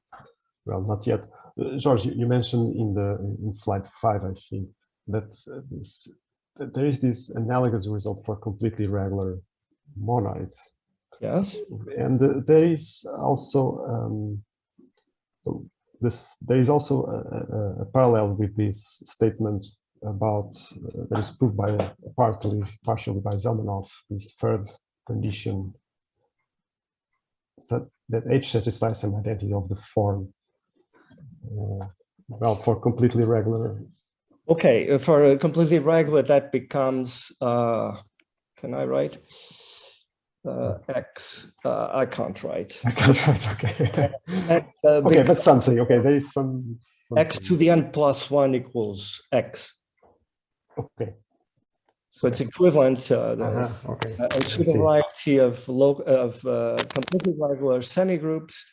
Well, not yet. George, you mentioned in slide 5, I think, that there is this analogous result for completely regular monoids. Yes. And there is also there is also a parallel with this statement about that is proved by partially by Zamenhof, this third condition, so that H satisfies some identity of the form. Well, for completely regular. Okay, for a completely regular, that becomes, can I write? X, I can't write. I can't write, okay. X, okay, but something, okay, there is something. X to the n plus 1 equals X. Okay. So it's equivalent to okay. a pseudovariety of completely regular semigroups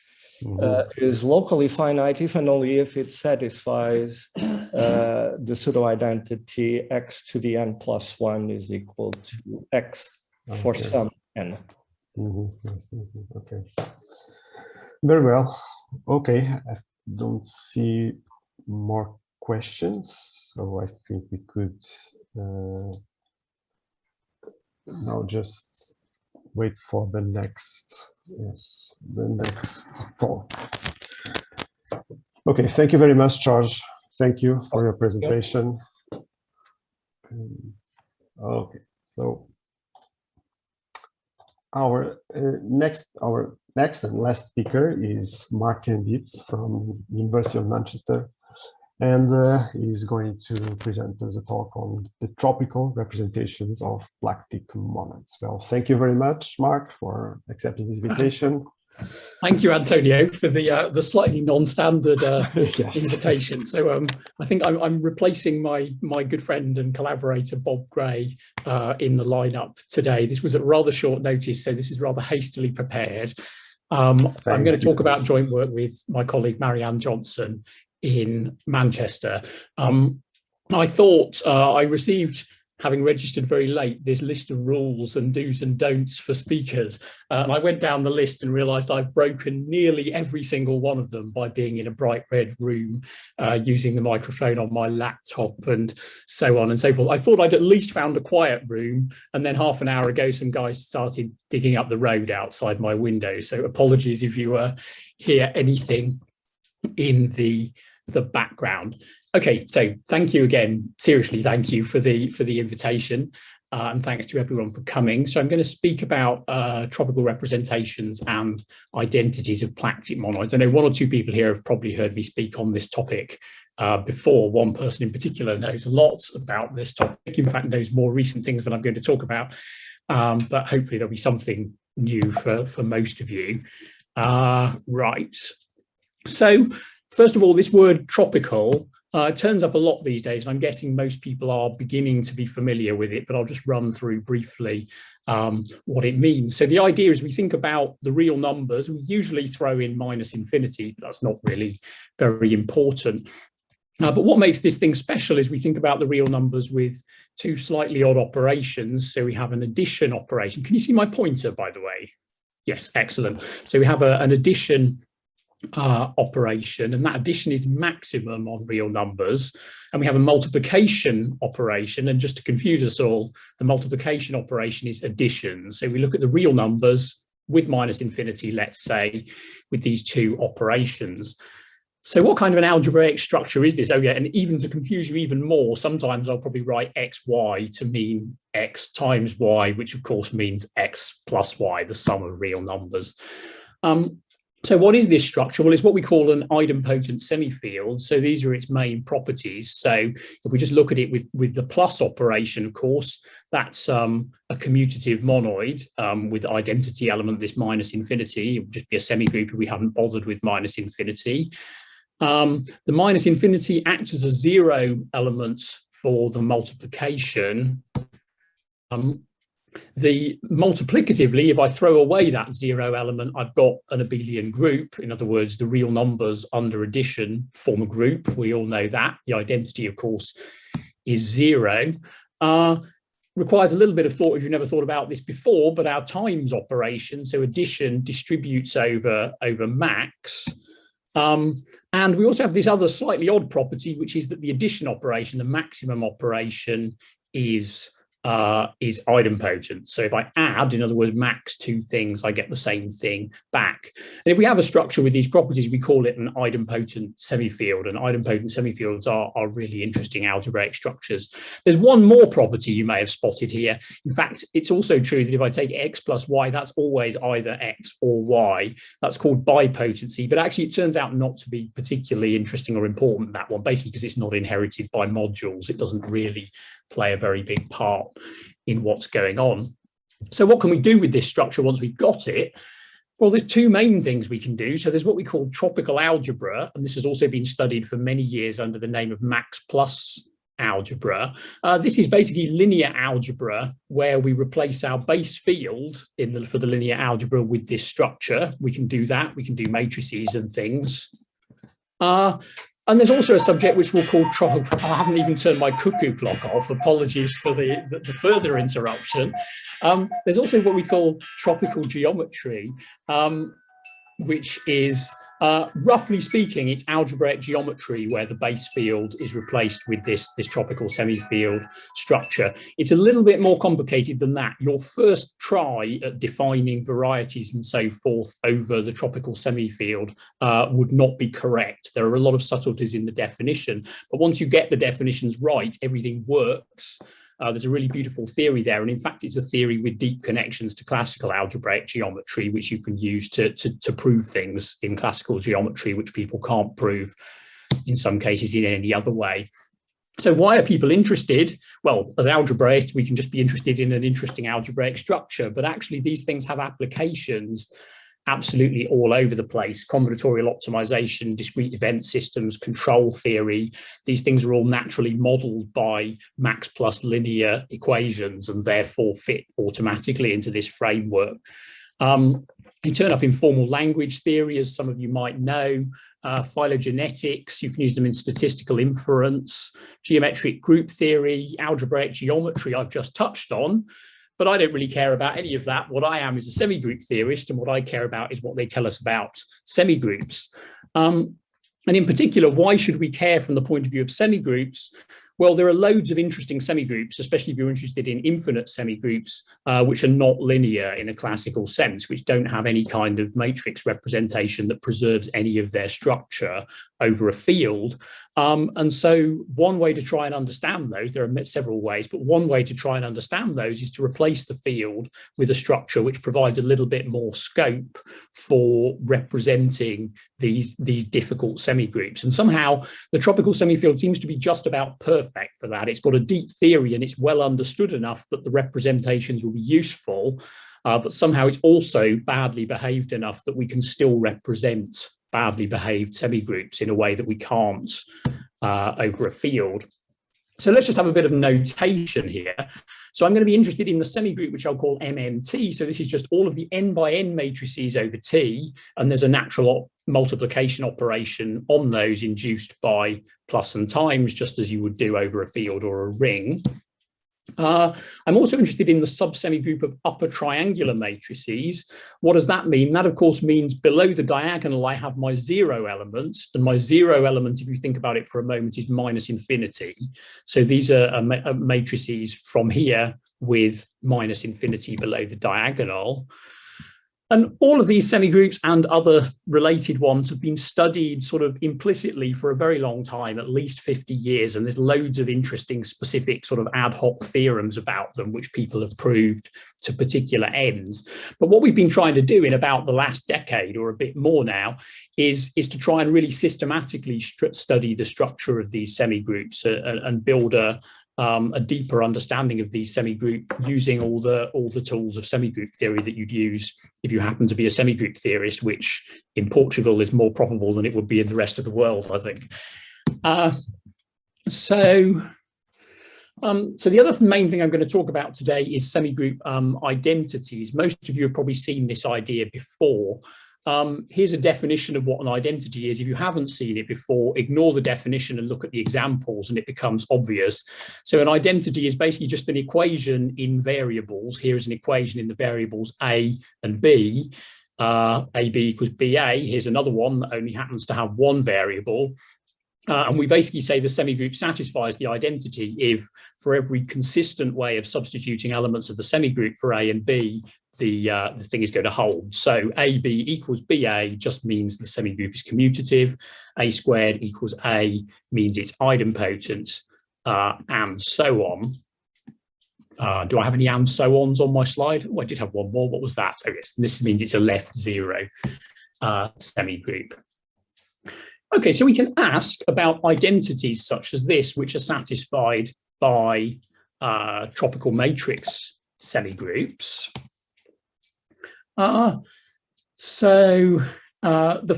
is locally finite if and only if it satisfies the pseudo-identity x to the n plus 1 is equal to x for some n. Okay. Very well. Okay. I don't see more questions, so I think we could now just wait for the next. Yes, the next talk. Okay, thank you very much, George. Thank you for your presentation. Okay, so our next and last speaker is Mark Candide from University of Manchester, and he's going to present us a talk on the tropical representations of lactic monads. Well, thank you very much, Mark, for accepting this invitation. Thank you, Antonio, for the slightly non-standard yes. invitation. So I think I'm replacing my good friend and collaborator Bob Gray in the lineup today. This was at rather short notice, so this is rather hastily prepared. I'm going to talk about joint work with my colleague Marianne Johnson in Manchester. I thought I received having registered very late, this list of rules and do's and don'ts for speakers. And I went down the list and realized I've broken nearly every single one of them by being in a bright red room, using the microphone on my laptop and so on and so forth. I thought I'd at least found a quiet room, and then half an hour ago, some guys started digging up the road outside my window. So apologies if you hear anything in the background. Okay, so thank you again. Seriously, thank you for the invitation, and thanks to everyone for coming. So I'm going to speak about tropical representations and identities of plactic monoids. I know one or two people here have probably heard me speak on this topic before. One person in particular knows a lot about this topic, in fact knows more recent things than I'm going to talk about, but hopefully there'll be something new for most of you. Right, so first of all, this word tropical turns up a lot these days, and I'm guessing most people are beginning to be familiar with it, but I'll just run through briefly what it means. So the idea is we think about the real numbers, we usually throw in minus infinity, but that's not really very important. But what makes this thing special is we think about the real numbers with two slightly odd operations. So we have an addition operation. Can you see my pointer, by the way? Yes, excellent. So we have an addition operation, and that addition is maximum on real numbers, and we have a multiplication operation, and just to confuse us all, the multiplication operation is addition. So we look at the real numbers with minus infinity, let's say, with these two operations. So what kind of an algebraic structure is this? Oh yeah, and even to confuse you even more, sometimes I'll probably write xy to mean x times y, which of course means x plus y, the sum of real numbers. So what is this structure? Well, it's what we call an idempotent semifield. So these are its main properties. So if we just look at it with the plus operation, of course, that's a commutative monoid with identity element, this minus infinity. It would just be a semigroup if we haven't bothered with minus infinity. The minus infinity acts as a zero element for the multiplication. The multiplicatively, if I throw away that zero element, I've got an abelian group. In other words, the real numbers under addition form a group. We all know that. The identity, of course, is zero. Requires a little bit of thought if you've never thought about this before, but our times operation, so addition distributes over max. And we also have this other slightly odd property, which is that the addition operation, the maximum operation, is idempotent. So if I add, in other words, max two things, I get the same thing back. And if we have a structure with these properties, we call it an idempotent semifield. And idempotent semifields are really interesting algebraic structures. There's one more property you may have spotted here. In fact, it's also true that if I take x plus y, that's always either x or y. That's called bipotency, but actually it turns out not to be particularly interesting or important, that one, basically because it's not inherited by modules. It doesn't really play a very big part in what's going on. So what can we do with this structure once we've got it? Well, there's two main things we can do. So there's what we call tropical algebra, and this has also been studied for many years under the name of max plus algebra. This is basically linear algebra, where we replace our base field for the linear algebra with this structure. We can do that. We can do matrices and things. And there's also a subject which we'll call tropical. I haven't even turned my cuckoo clock off. Apologies for the further interruption. There's also what we call tropical geometry, which is, roughly speaking, it's algebraic geometry where the base field is replaced with this tropical semifield structure. It's a little bit more complicated than that. Your first try at defining varieties and so forth over the tropical semifield would not be correct. There are a lot of subtleties in the definition, but once you get the definitions right, everything works. There's a really beautiful theory there, and in fact it's a theory with deep connections to classical algebraic geometry, which you can use to prove things in classical geometry which people can't prove in some cases in any other way. So why are people interested? Well, as algebraists, we can just be interested in an interesting algebraic structure, but actually these things have applications absolutely all over the place. Combinatorial optimization, discrete event systems, control theory, these things are all naturally modeled by max plus linear equations and therefore fit automatically into this framework. They turn up in formal language theory, as some of you might know, phylogenetics, you can use them in statistical inference, geometric group theory, algebraic geometry I've just touched on, but I don't really care about any of that. What I am is a semigroup theorist, and what I care about is what they tell us about semigroups. And in particular, why should we care from the point of view of semigroups? Well, there are loads of interesting semigroups, especially if you're interested in infinite semigroups, which are not linear in a classical sense, which don't have any kind of matrix representation that preserves any of their structure over a field. And so one way to try and understand those, there are several ways, but one way to try and understand those is to replace the field with a structure which provides a little bit more scope for representing these difficult semigroups. And somehow the tropical semifield seems to be just about perfect for that. It's got a deep theory and it's well understood enough that the representations will be useful, but somehow it's also badly behaved enough that we can still represent badly behaved semigroups in a way that we can't over a field. So let's just have a bit of notation here. So I'm going to be interested in the semigroup, which I'll call MMT. So this is just all of the n by n matrices over T, and there's a natural multiplication operation on those induced by plus and times, just as you would do over a field or a ring. I'm also interested in the subsemigroup of upper triangular matrices. What does that mean? That, of course, means below the diagonal, I have my zero elements, and my zero element, if you think about it for a moment, is minus infinity. So these are matrices from here with minus infinity below the diagonal. And all of these semigroups and other related ones have been studied sort of implicitly for a very long time, at least 50 years. And there's loads of interesting specific sort of ad hoc theorems about them, which people have proved to particular ends. But what we've been trying to do in about the last decade or a bit more now is to try and really systematically study the structure of these semigroups and build a deeper understanding of these semigroup using all the tools of semigroup theory that you'd use if you happen to be a semigroup theorist, which in Portugal is more probable than it would be in the rest of the world, I think. So the other main thing I'm going to talk about today is semigroup identities. Most of you have probably seen this idea before. Here's a definition of what an identity is. If you haven't seen it before, ignore the definition and look at the examples and it becomes obvious. So an identity is basically just an equation in variables. Here is an equation in the variables A and B. AB equals BA. Here's another one that only happens to have one variable. And we basically say the semigroup satisfies the identity if for every consistent way of substituting elements of the semigroup for A and B, the thing is going to hold. So AB equals BA just means the semigroup is commutative. A squared equals A means it's idempotent, and so on. Do I have any and so ons on my slide? Oh, I did have one more. What was that? Oh, yes, this means it's a left zero semigroup. Okay, so we can ask about identities such as this, which are satisfied by tropical matrix semigroups. The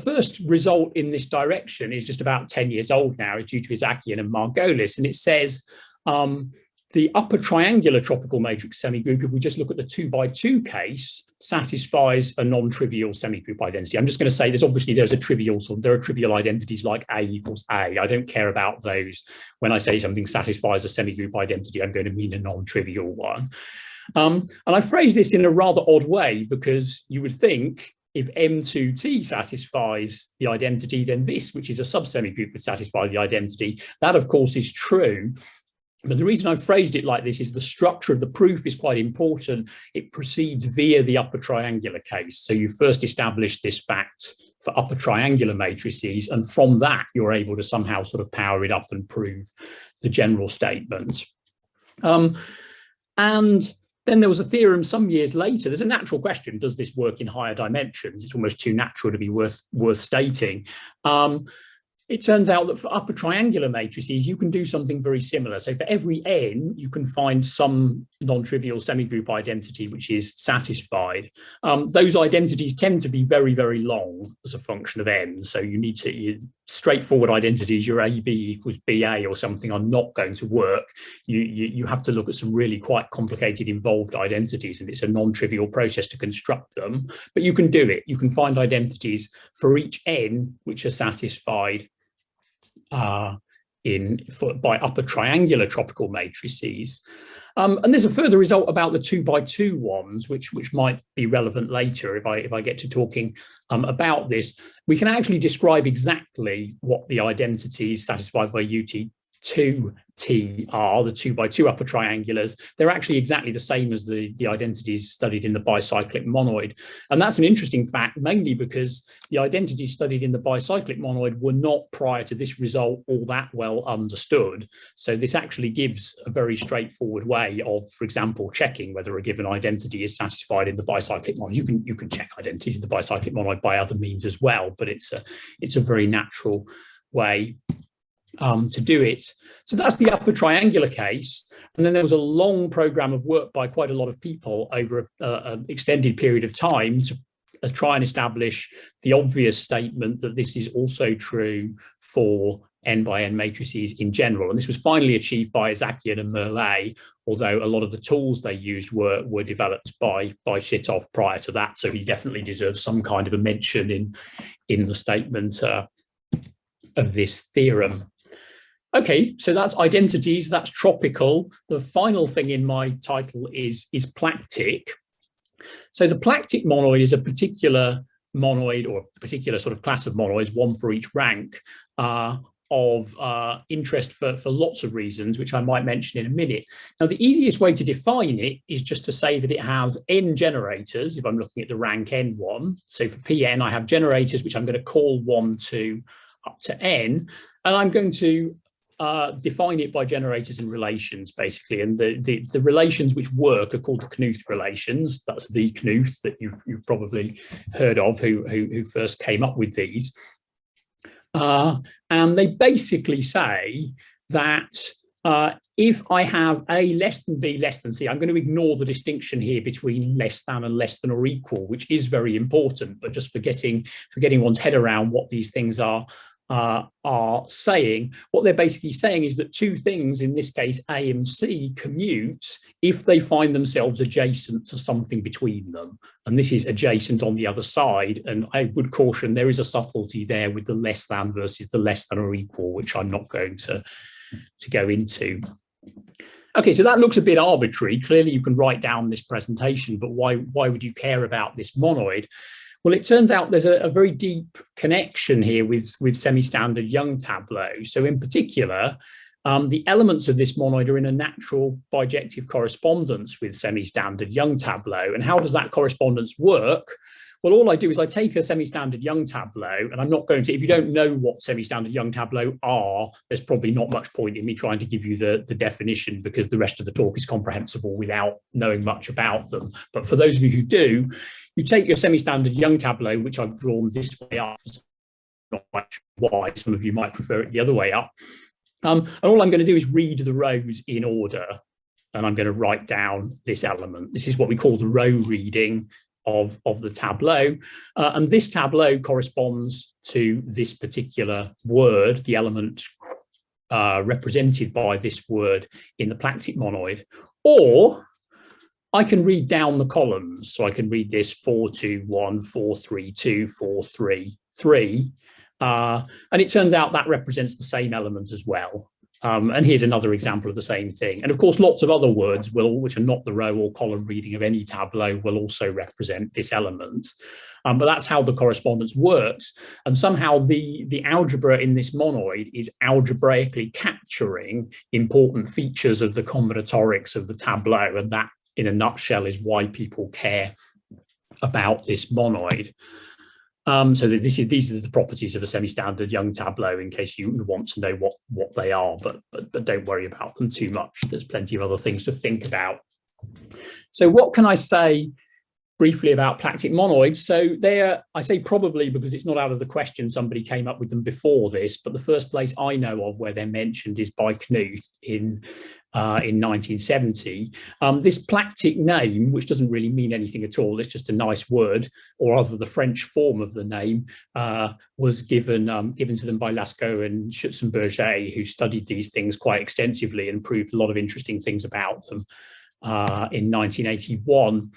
first result in this direction is just about 10 years old now. It's due to Isakian and Margolis, and it says the upper triangular tropical matrix semigroup, if we just look at the 2 by 2 case, satisfies a non-trivial semigroup identity. I'm just going to say there are trivial identities like A equals A. I don't care about those. When I say something satisfies a semigroup identity, I'm going to mean a non-trivial one. And I phrase this in a rather odd way because you would think if M2T satisfies the identity, then this, which is a subsemigroup, would satisfy the identity. That, of course, is true. But the reason I've phrased it like this is the structure of the proof is quite important. It proceeds via the upper triangular case. So you first establish this fact for upper triangular matrices, and from that, you're able to somehow sort of power it up and prove the general statement. And then there was a theorem some years later. There's a natural question: does this work in higher dimensions? It's almost too natural to be worth stating. it turns out that for upper triangular matrices, you can do something very similar. So for every n, you can find some non-trivial semigroup identity which is satisfied. Those identities tend to be very, very long as a function of n. So you need to, straightforward identities, your AB equals BA or something, are not going to work. You have to look at some really quite complicated, involved identities, and it's a non-trivial process to construct them. But you can do it. You can find identities for each n which are satisfied by upper triangular tropical matrices. And there's a further result about the 2x2 ones, which might be relevant later if I get to talking about this. We can actually describe exactly what the identities satisfied by UT2T are, the 2x2 upper triangulars. They're actually exactly the same as the identities studied in the bicyclic monoid. And that's an interesting fact, mainly because the identities studied in the bicyclic monoid were not, prior to this result, all that well understood. So this actually gives a very straightforward way of, for example, checking whether a given identity is satisfied in the bicyclic monoid. You can check identities in the bicyclic monoid by other means as well, but it's a very natural way to do it. So that's the upper triangular case. And then there was a long program of work by quite a lot of people over an extended period of time to try and establish the obvious statement that this is also true for n by n matrices in general. And this was finally achieved by Zakian and Merlet, although a lot of the tools they used were developed by Shitov prior to that. So he definitely deserves some kind of a mention in the statement of this theorem. Okay, so that's identities, that's tropical. The final thing in my title is plactic. So the plactic monoid is a particular monoid, or a particular sort of class of monoids, one for each rank, of interest for lots of reasons, which I might mention in a minute. Now, the easiest way to define it is just to say that it has n generators, if I'm looking at the rank n1. So for Pn, I have generators, which I'm going to call 1, 2, up to n, and I'm going to define it by generators and relations, basically. And the relations which work are called the Knuth relations. That's the Knuth that you've probably heard of, who first came up with these. And they basically say that if I have A less than B less than C, I'm going to ignore the distinction here between less than and less than or equal, which is very important, but just for getting one's head around what these things are saying. What they're basically saying is that two things, in this case A and C, commute if they find themselves adjacent to something between them. And this is adjacent on the other side. And I would caution there is a subtlety there with the less than versus the less than or equal, which I'm not going to go into. Okay, so that looks a bit arbitrary. Clearly you can write down this presentation, but why would you care about this monoid? Well, it turns out there's a very deep connection here with semi-standard Young tableau. So in particular, the elements of this monoid are in a natural bijective correspondence with semi-standard Young tableau. And how does that correspondence work? Well, all I do is I take a semi-standard Young tableau, and I'm not going to, if you don't know what semi-standard Young tableau are, there's probably not much point in me trying to give you the definition, because the rest of the talk is comprehensible without knowing much about them. But for those of you who do, you take your semi-standard Young tableau, which I've drawn this way up, not much why, some of you might prefer it the other way up. And all I'm going to do is read the rows in order, and I'm going to write down this element. This is what we call the row reading of the tableau, and this tableau corresponds to this particular word, the element represented by this word in the plactic monoid. Or I can read down the columns, so I can read this 4, 2, 1, 4, 3, 2, 4, 3, 3, and it turns out that represents the same element as well. And here's another example of the same thing. And of course, lots of other words which are not the row or column reading of any tableau will also represent this element. But that's how the correspondence works. And somehow the algebra in this monoid is algebraically capturing important features of the combinatorics of the tableau. And that, in a nutshell, is why people care about this monoid. So these are the properties of a semi-standard Young tableau, in case you want to know what they are, but don't worry about them too much. There's plenty of other things to think about. So what can I say briefly about plactic monoids. So they're, I say probably because it's not out of the question somebody came up with them before this, but the first place I know of where they're mentioned is by Knuth in 1970. This plactic name, which doesn't really mean anything at all, it's just a nice word, or rather the French form of the name, was given to them by Lascaux and Schutzenberger, who studied these things quite extensively and proved a lot of interesting things about them in 1981.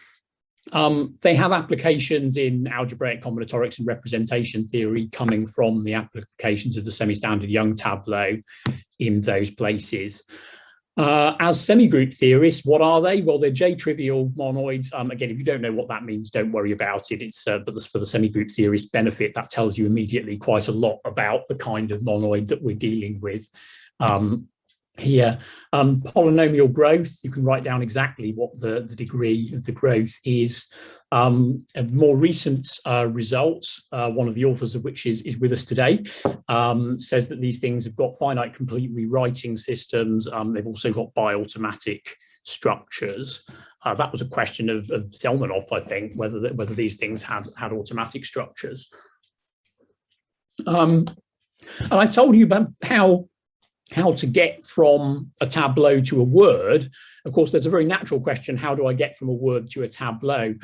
They have applications in algebraic combinatorics and representation theory coming from the applications of the semi-standard Young tableau in those places. As semigroup theorists, what are they? Well, they're J-trivial monoids. Again, if you don't know what that means, don't worry about it. It's but for the semigroup theorist benefit, that tells you immediately quite a lot about the kind of monoid that we're dealing with here. Polynomial growth, you can write down exactly what the degree of the growth is. More recent results, one of the authors of which is with us today, says that these things have got finite complete rewriting systems. They've also got biautomatic structures. That was a question of Zelmanoff, I think, whether these things had automatic structures. And I told you about how to get from a tableau to a word. Of course, there's a very natural question: how do I get from a word to a tableau?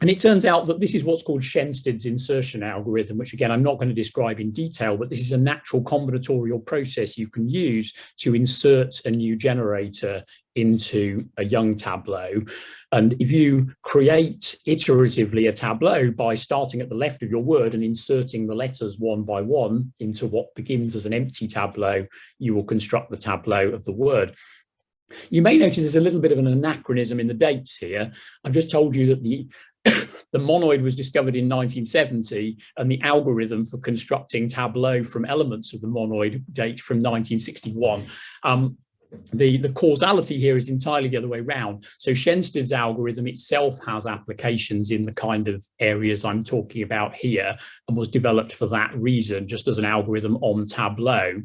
And it turns out that this is what's called Shensted's insertion algorithm, which again, I'm not going to describe in detail, but this is a natural combinatorial process you can use to insert a new generator into a Young tableau. And if you create iteratively a tableau by starting at the left of your word and inserting the letters one by one into what begins as an empty tableau, you will construct the tableau of the word. You may notice there's a little bit of an anachronism in the dates here. I've just told you that the monoid was discovered in 1970 and the algorithm for constructing tableau from elements of the monoid date from 1961. The causality here is entirely the other way around. So Shensted's algorithm itself has applications in the kind of areas I'm talking about here and was developed for that reason, just as an algorithm on Tableau.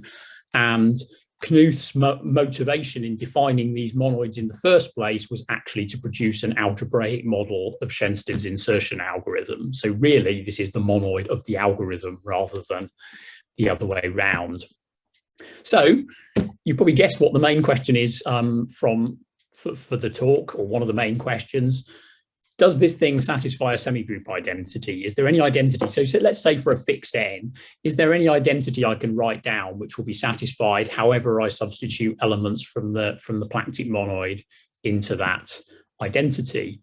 And Knuth's motivation in defining these monoids in the first place was actually to produce an algebraic model of Shensted's insertion algorithm. So really, this is the monoid of the algorithm rather than the other way around. So you probably guessed what the main question is for the talk, or one of the main questions. Does this thing satisfy a semigroup identity? Is there any identity? So let's say for a fixed n, is there any identity I can write down which will be satisfied however I substitute elements from the plactic monoid into that identity?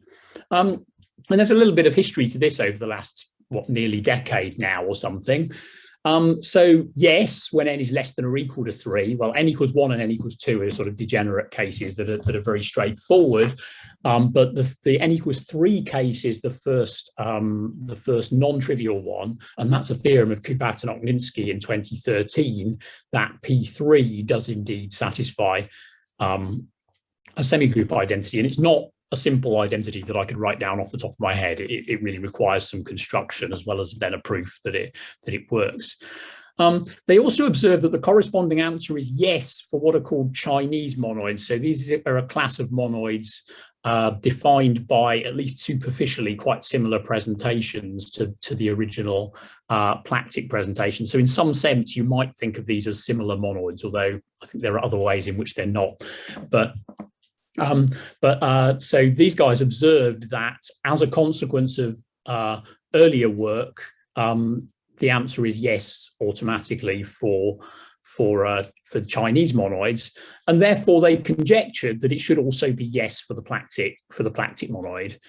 And there's a little bit of history to this over the last, nearly decade now or something. So yes, when n is less than or equal to 3, well, n equals 1 and n equals 2 are sort of degenerate cases that are very straightforward. But the n equals 3 case is the first non-trivial one, and that's a theorem of Kubat and Okninsky in 2013, that P3 does indeed satisfy a semigroup identity, and it's not a simple identity that I could write down off the top of my head. It really requires some construction as well as then a proof that it works. They also observed that the corresponding answer is yes for what are called Chinese monoids. So these are a class of monoids defined by, at least superficially, quite similar presentations to the original plactic presentation. So in some sense, you might think of these as similar monoids, although I think there are other ways in which they're not. So these guys observed that as a consequence of earlier work, the answer is yes automatically for Chinese monoids, and therefore they conjectured that it should also be yes for the plactic monoid.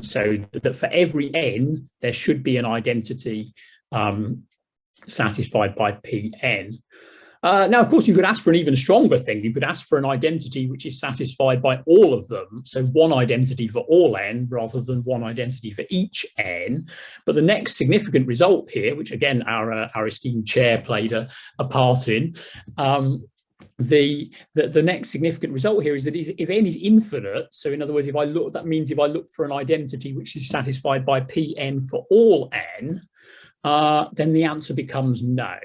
So that for every n there should be an identity satisfied by Pn. Now, of course, you could ask for an even stronger thing. You could ask for an identity which is satisfied by all of them. So one identity for all n rather than one identity for each n. But the next significant result here, which again, our esteemed chair played a part in, the next significant result here is that if n is infinite, so in other words, that means if I look for an identity which is satisfied by Pn for all n, then the answer becomes no.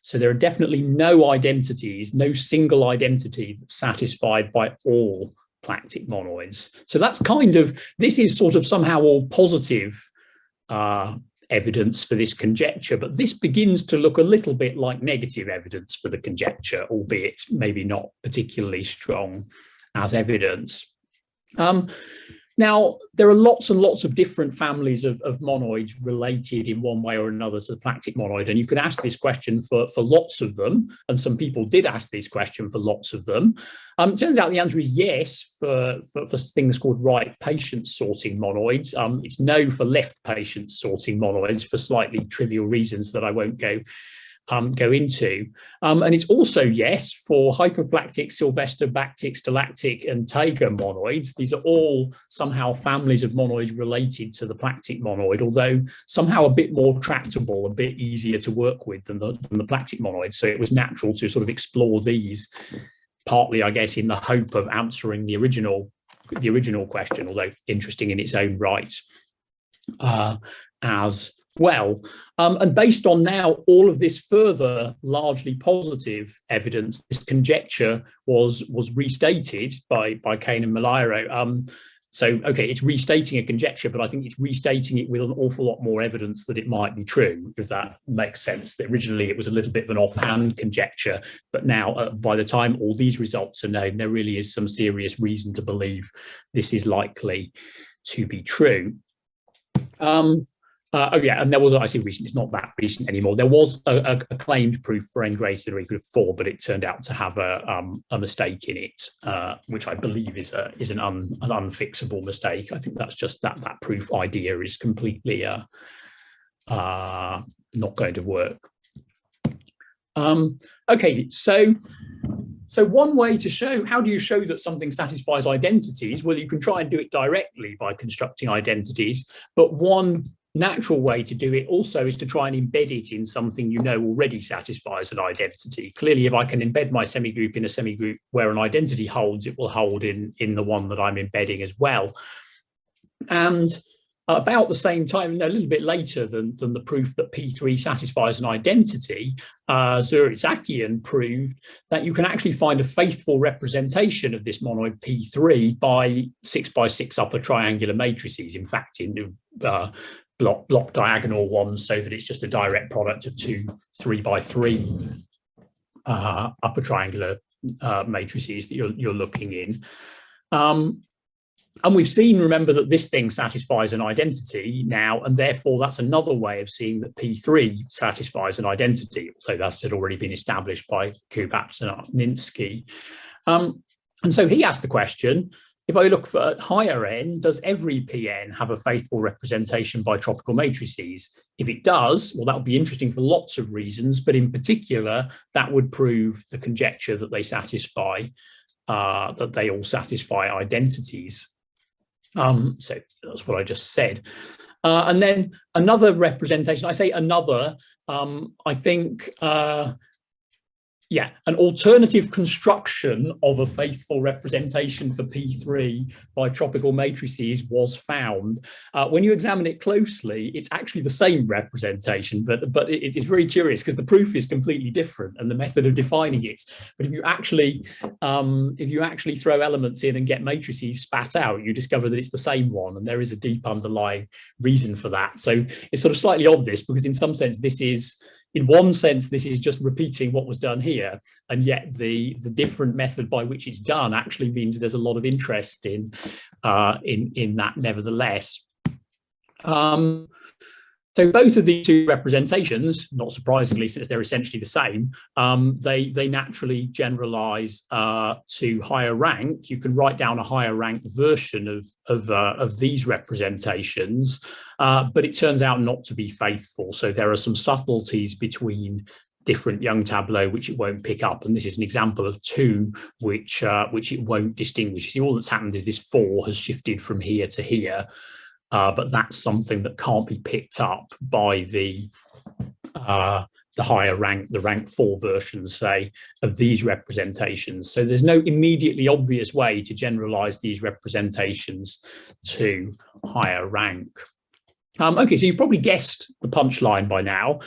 So there are definitely no identities, no single identity that's satisfied by all hypergalactic monoids. So that's kind of, this is sort of somehow all positive evidence for this conjecture, but this begins to look a little bit like negative evidence for the conjecture, albeit maybe not particularly strong as evidence. Now, there are lots and lots of different families of monoids related in one way or another to the galactic monoid, and you could ask this question for lots of them, and some people did ask this question for lots of them. It turns out the answer is yes for things called right patient sorting monoids. It's no for left patient sorting monoids for slightly trivial reasons that I won't go into. And it's also yes for hypergalactic, Sylvester, Bactic, Stalactic, and Tega monoids. These are all somehow families of monoids related to the galactic monoid, although somehow a bit more tractable, a bit easier to work with than the galactic monoid. So it was natural to sort of explore these, partly, I guess, in the hope of answering the original question, although interesting in its own right as well. And based on now all of this further largely positive evidence, this conjecture was restated by Kane and Malairo. So, okay, it's restating a conjecture, but I think it's restating it with an awful lot more evidence that it might be true, if that makes sense. That originally it was a little bit of an offhand conjecture, but now by the time all these results are known, there really is some serious reason to believe this is likely to be true. Oh yeah, and there was, I say recent, it's not that recent anymore. There was a claimed proof for n greater than or equal to 4, but it turned out to have a mistake in it, which I believe is an unfixable mistake. I think that's just that proof idea is completely not going to work. Okay, so one way to show, how do you show that something satisfies identities? Well, you can try and do it directly by constructing identities, but one natural way to do it also is to try and embed it in something you know already satisfies an identity. Clearly, if I can embed my semigroup in a semigroup where an identity holds, it will hold in the one that I'm embedding as well. And about the same time, a little bit later than the proof that P3 satisfies an identity, Zuritsakian proved that you can actually find a faithful representation of this monoid P3 by 6x6 upper triangular matrices. In fact, in block diagonal ones, so that it's just a direct product of two 3x3 upper triangular matrices that you're looking in. And we've seen, remember, that this thing satisfies an identity now, and therefore that's another way of seeing that P3 satisfies an identity, although that had already been established by Kubatz and Arninsky. And so he asked the question, if I look for higher n, does every Pn have a faithful representation by tropical matrices? If it does, well, that would be interesting for lots of reasons, but in particular, that would prove the conjecture that they satisfy, that they all satisfy identities. So that's what I just said. And then another representation, I say another, I think, yeah, an alternative construction of a faithful representation for P3 by tropical matrices was found. When you examine it closely, it's actually the same representation, but it's very curious because the proof is completely different and the method of defining it. But if you actually throw elements in and get matrices spat out, you discover that it's the same one, and there is a deep underlying reason for that. So it's sort of slightly odd, this, because in some sense this is, in one sense, this is just repeating what was done here, and yet the different method by which it's done actually means there's a lot of interest in that nevertheless. So both of these two representations, not surprisingly, since they're essentially the same, they naturally generalize to higher rank. You can write down a higher rank version of these representations, but it turns out not to be faithful. So there are some subtleties between different Young tableau which it won't pick up, and this is an example of two which it won't distinguish. You see, all that's happened is this 4 has shifted from here to here. But that's something that can't be picked up by the higher rank, the rank 4 versions, say, of these representations. So there's no immediately obvious way to generalize these representations to higher rank. Okay, so you've probably guessed the punchline by now,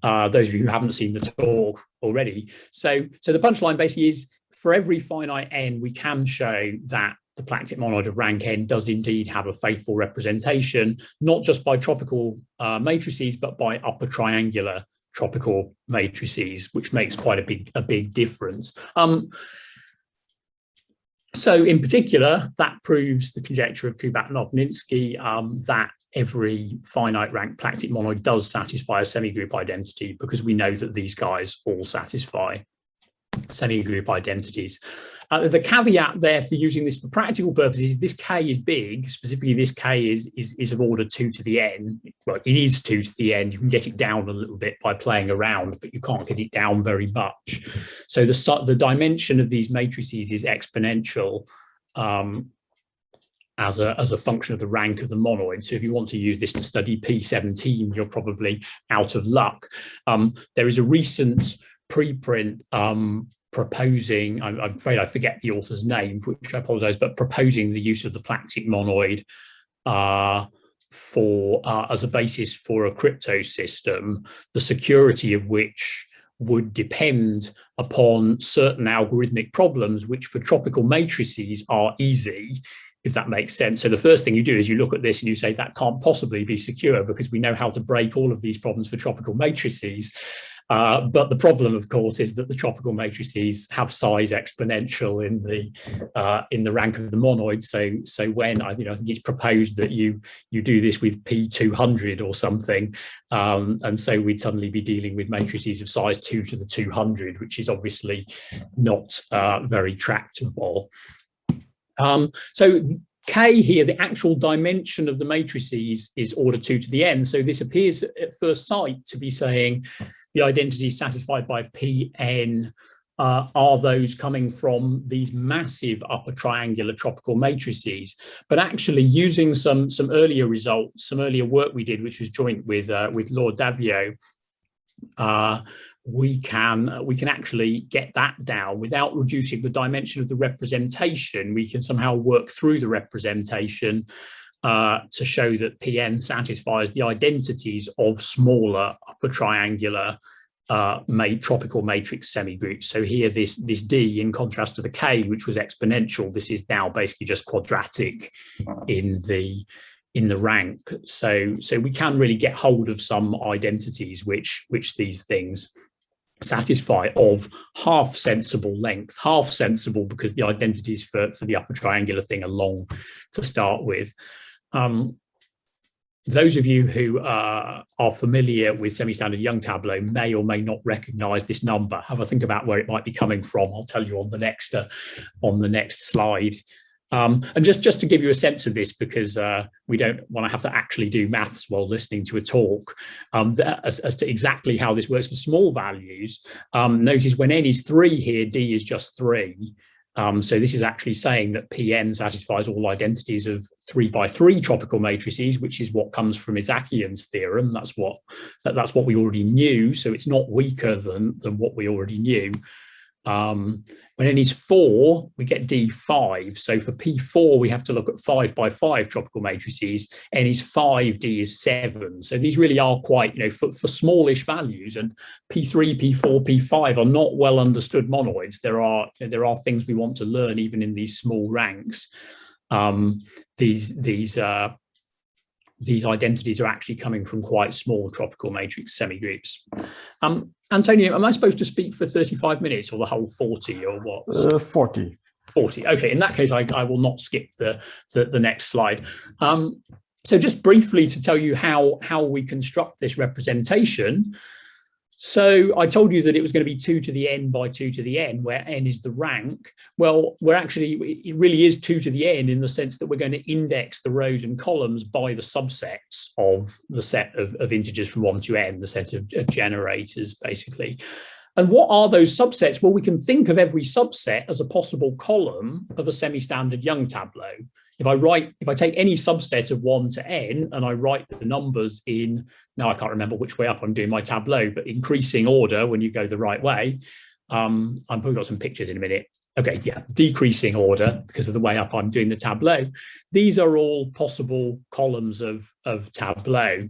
those of you who haven't seen the talk already. So the punchline basically is, for every finite n, we can show that the Plactic monoid of rank n does indeed have a faithful representation, not just by tropical matrices, but by upper triangular tropical matrices, which makes quite a big difference. So in particular, that proves the conjecture of Kubat-Lobninsky that every finite rank Plactic monoid does satisfy a semigroup identity, because we know that these guys all satisfy semigroup identities. The caveat there for using this for practical purposes, this k is big, specifically this k is of order 2 to the n. Well, it is 2 to the n. You can get it down a little bit by playing around, but you can't get it down very much. So the dimension of these matrices is exponential as a function of the rank of the monoid. So if you want to use this to study P17, you're probably out of luck. There is a recent preprint proposing, I'm afraid I forget the author's name, for which I apologize, but proposing the use of the Plactic monoid as a basis for a crypto system, the security of which would depend upon certain algorithmic problems, which for tropical matrices are easy, if that makes sense. So the first thing you do is you look at this and you say that can't possibly be secure, because we know how to break all of these problems for tropical matrices. But the problem, of course, is that the tropical matrices have size exponential in the rank of the monoid. So when I think it's proposed that you do this with P200 or something, and so we'd suddenly be dealing with matrices of size 2 to the 200, which is obviously not very tractable. So K here, the actual dimension of the matrices is order 2 to the n. So this appears at first sight to be saying the identities satisfied by Pn are those coming from these massive upper triangular tropical matrices. But actually, using some earlier results, some earlier work we did, which was joint with Lord Davio, we can actually get that down without reducing the dimension of the representation. We can somehow work through the representation to show that Pn satisfies the identities of smaller upper triangular tropical matrix semigroups. So here this D, in contrast to the K, which was exponential, this is now basically just quadratic in the rank. So we can really get hold of some identities which these things satisfy, of half sensible length, half sensible because the identities for the upper triangular thing are long to start with. Those of you who are familiar with semi-standard Young tableau may or may not recognize this number. Have a think about where it might be coming from. I'll tell you on the next slide. And just to give you a sense of this, because we don't want to have to actually do maths while listening to a talk, as to exactly how this works for small values, notice when n is 3 here, D is just 3. So this is actually saying that Pn satisfies all identities of 3 by 3 tropical matrices, which is what comes from Isaac'ian's theorem. That's what we already knew. So it's not weaker than what we already knew. When n is 4, we get D5. So for P4, we have to look at 5 by 5 tropical matrices. N is 5, D is 7. So these really are quite, for smallish values. And P3, P4, P5 are not well understood monoids. There are things we want to learn even in these small ranks. These identities are actually coming from quite small tropical matrix semigroups. Antonio, am I supposed to speak for 35 minutes or the whole 40 or what? 40. 40. Okay, in that case, I will not skip the next slide. So just briefly to tell you how we construct this representation. So I told you that it was going to be 2 to the n by 2 to the n, where n is the rank. Well, it really is 2 to the n in the sense that we're going to index the rows and columns by the subsets of the set of integers from 1 to n, the set of generators, basically. And what are those subsets? Well, we can think of every subset as a possible column of a semi-standard Young tableau. If I take any subset of 1 to n and I write the numbers in, now I can't remember which way up I'm doing my tableau, but increasing order when you go the right way. I've probably got some pictures in a minute. Okay, yeah, decreasing order because of the way up I'm doing the tableau. These are all possible columns of tableau.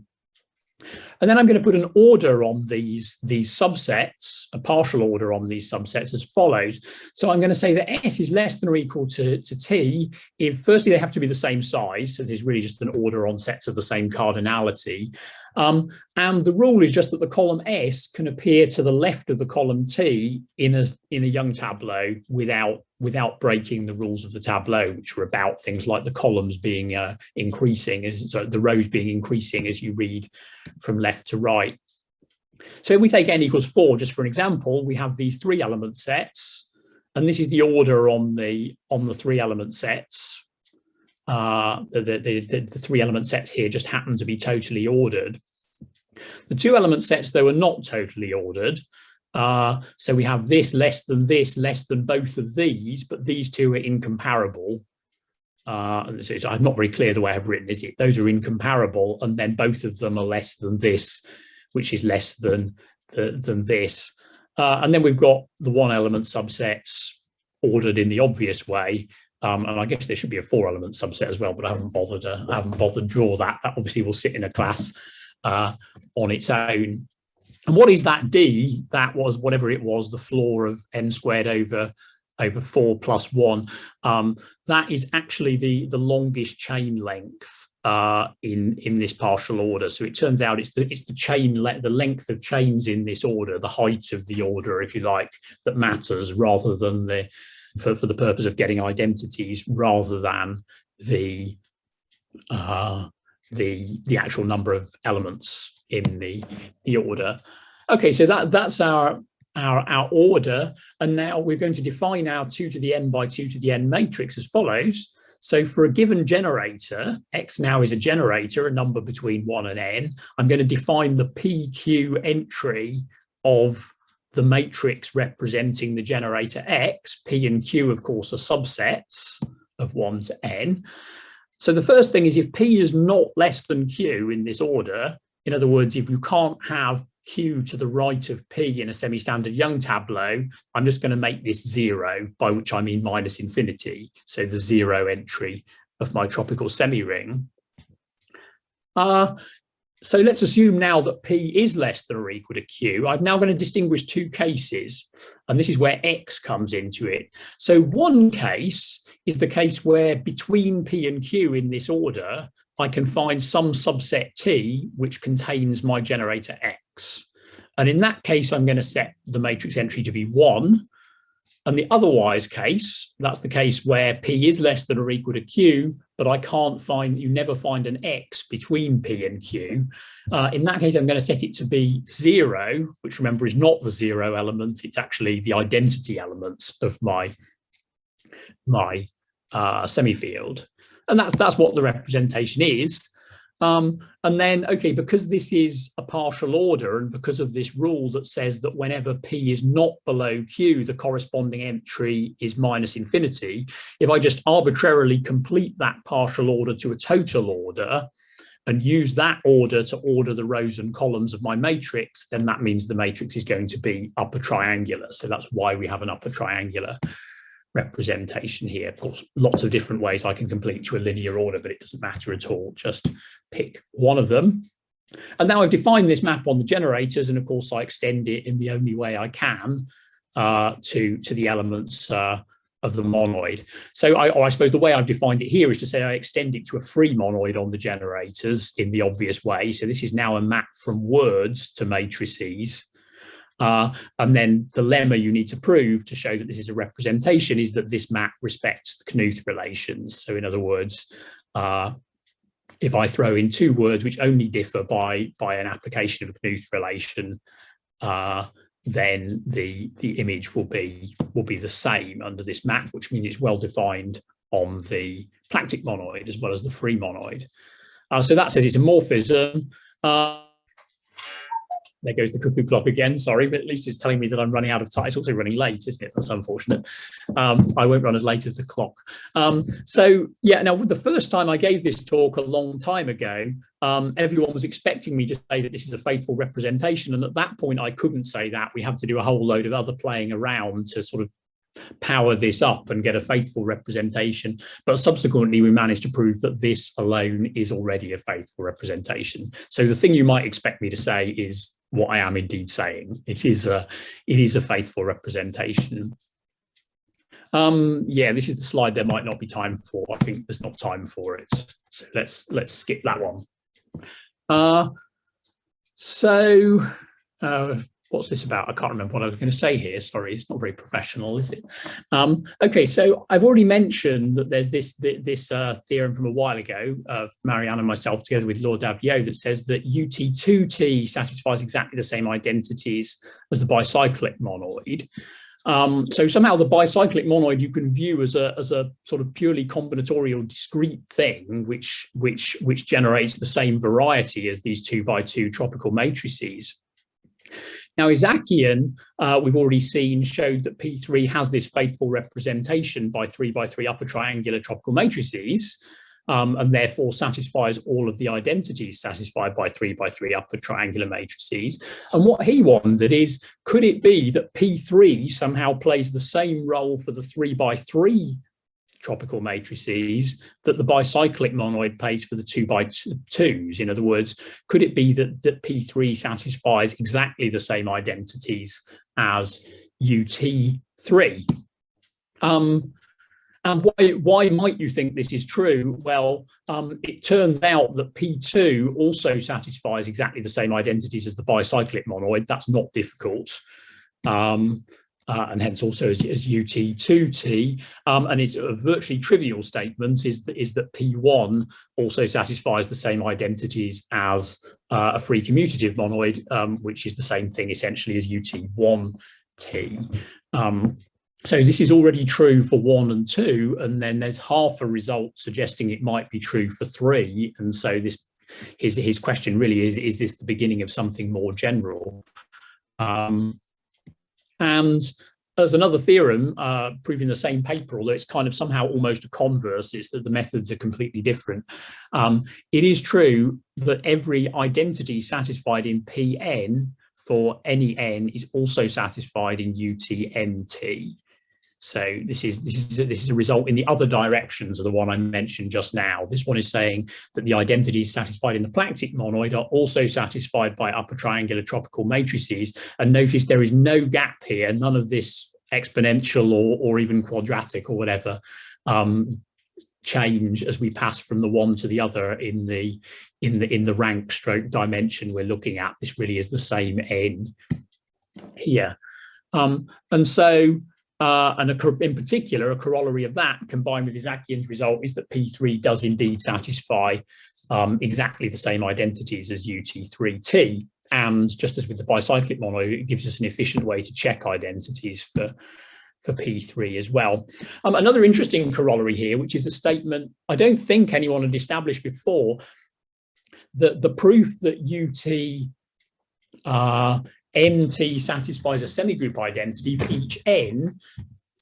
And then I'm going to put an order on these subsets, a partial order on these subsets as follows. So I'm going to say that S is less than or equal to T if firstly they have to be the same size. So there's really just an order on sets of the same cardinality. And the rule is just that the column S can appear to the left of the column T in a Young tableau without breaking the rules of the tableau, which are about things like the columns being increasing, so the rows being increasing as you read from left to right. So if we take n equals 4, just for an example, we have these 3 element sets, and this is the order on the 3 element sets. The 3 element sets here just happen to be totally ordered. The 2 element sets, though, are not totally ordered. So we have this, less than both of these, but these two are incomparable. I'm not very clear the way I've written it. Those are incomparable, and then both of them are less than this, which is less than this. And then we've got the 1 element subsets ordered in the obvious way. And I guess there should be a 4 element subset as well, but I haven't bothered to draw that. That obviously will sit in a class on its own. And what is that D? That was whatever it was, the floor of n squared over 4 plus 1. That is actually the longest chain length in this partial order. So it turns out it's the length of chains in this order, the height of the order, if you like, that matters, rather than for the purpose of getting identities, rather than the actual number of elements in the order. Okay, so that's our order, and now we're going to define our 2 to the n by 2 to the n matrix as follows. So for a given generator, X now is a generator, a number between 1 and n. I'm going to define the PQ entry of the matrix representing the generator X. P and Q, of course, are subsets of 1 to n. So the first thing is, if P is not less than Q in this order, in other words, if you can't have Q to the right of P in a semi-standard Young tableau, I'm just going to make this 0, by which I mean minus infinity. So the 0 entry of my tropical semi-ring. So let's assume now that P is less than or equal to Q. I'm now going to distinguish 2 cases, and this is where X comes into it. So one case is the case where between P and Q in this order, I can find some subset T which contains my generator X. And in that case, I'm going to set the matrix entry to be 1. And the otherwise case, that's the case where P is less than or equal to Q, but you never find an X between P and Q. In that case, I'm going to set it to be 0, which, remember, is not the 0 element. It's actually the identity elements of my semi-field. And that's what the representation is. And then, okay, because this is a partial order, and because of this rule that says that whenever P is not below Q, the corresponding entry is minus infinity, if I just arbitrarily complete that partial order to a total order and use that order to order the rows and columns of my matrix, then that means the matrix is going to be upper triangular. So that's why we have an upper triangular representation here. Of course, lots of different ways I can complete to a linear order, but it doesn't matter at all. Just pick one of them. And now I've defined this map on the generators, and of course I extend it in the only way I can to the elements of the monoid. So I suppose the way I've defined it here is to say I extend it to a free monoid on the generators in the obvious way. So this is now a map from words to matrices. And then the lemma you need to prove to show that this is a representation is that this map respects the Knuth relations. So in other words, if I throw in 2 words which only differ by an application of a Knuth relation, then the image will be the same under this map, which means it's well defined on the plactic monoid as well as the free monoid. So that says it's a morphism. There goes the cuckoo clock again, sorry, but at least it's telling me that I'm running out of time. It's also running late, isn't it? That's unfortunate. I won't run as late as the clock. So yeah, now the first time I gave this talk a long time ago, everyone was expecting me to say that this is a faithful representation. And at that point, I couldn't say that. We had to do a whole load of other playing around to sort of power this up and get a faithful representation. But subsequently, we managed to prove that this alone is already a faithful representation. So the thing you might expect me to say is what I am indeed saying. It is a faithful representation. Yeah, this is the slide there might not be time for. I think there's not time for it. So let's skip that one. What's this about? I can't remember what I was going to say here. Sorry, it's not very professional, is it? Okay, so I've already mentioned that there's this theorem from a while ago of Marianne and myself together with Laure Daviau that says that UT2T satisfies exactly the same identities as the bicyclic monoid. So somehow the bicyclic monoid you can view as a sort of purely combinatorial discrete thing, which generates the same variety as these 2x2 tropical matrices. Now, Isaacyan, we've already seen, showed that P3 has this faithful representation by 3x3 upper triangular tropical matrices, and therefore satisfies all of the identities satisfied by 3x3 upper triangular matrices. And what he wondered is, could it be that P3 somehow plays the same role for the 3x3 tropical matrices that the bicyclic monoid plays for the 2x2s? In other words, could it be that P3 satisfies exactly the same identities as UT3? And why might you think this is true? Well, it turns out that P2 also satisfies exactly the same identities as the bicyclic monoid. That's not difficult. And hence also as UT2T, and it's a virtually trivial statement is that P1 also satisfies the same identities as a free commutative monoid, which is the same thing essentially as UT1T. So this is already true for 1 and 2, and then there's half a result suggesting it might be true for 3. And so his question really is this the beginning of something more general? And as another theorem proving the same paper, although it's kind of somehow almost a converse, is that the methods are completely different. It is true that every identity satisfied in Pn for any n is also satisfied in UTNT. So this is a result in the other directions of the one I mentioned just now. This one is saying that the identities satisfied in the plactic monoid are also satisfied by upper triangular tropical matrices. And notice there is no gap here, none of this exponential or even quadratic or whatever change as we pass from the one to the other in the rank stroke dimension we're looking at. This really is the same n here. And so in particular, a corollary of that, combined with Isaacyan's result, is that P3 does indeed satisfy exactly the same identities as UT3T. And just as with the bicyclic monoid, it gives us an efficient way to check identities for P3 as well. Another interesting corollary here, which is a statement I don't think anyone had established before, that the proof that NT satisfies a semigroup identity for each n,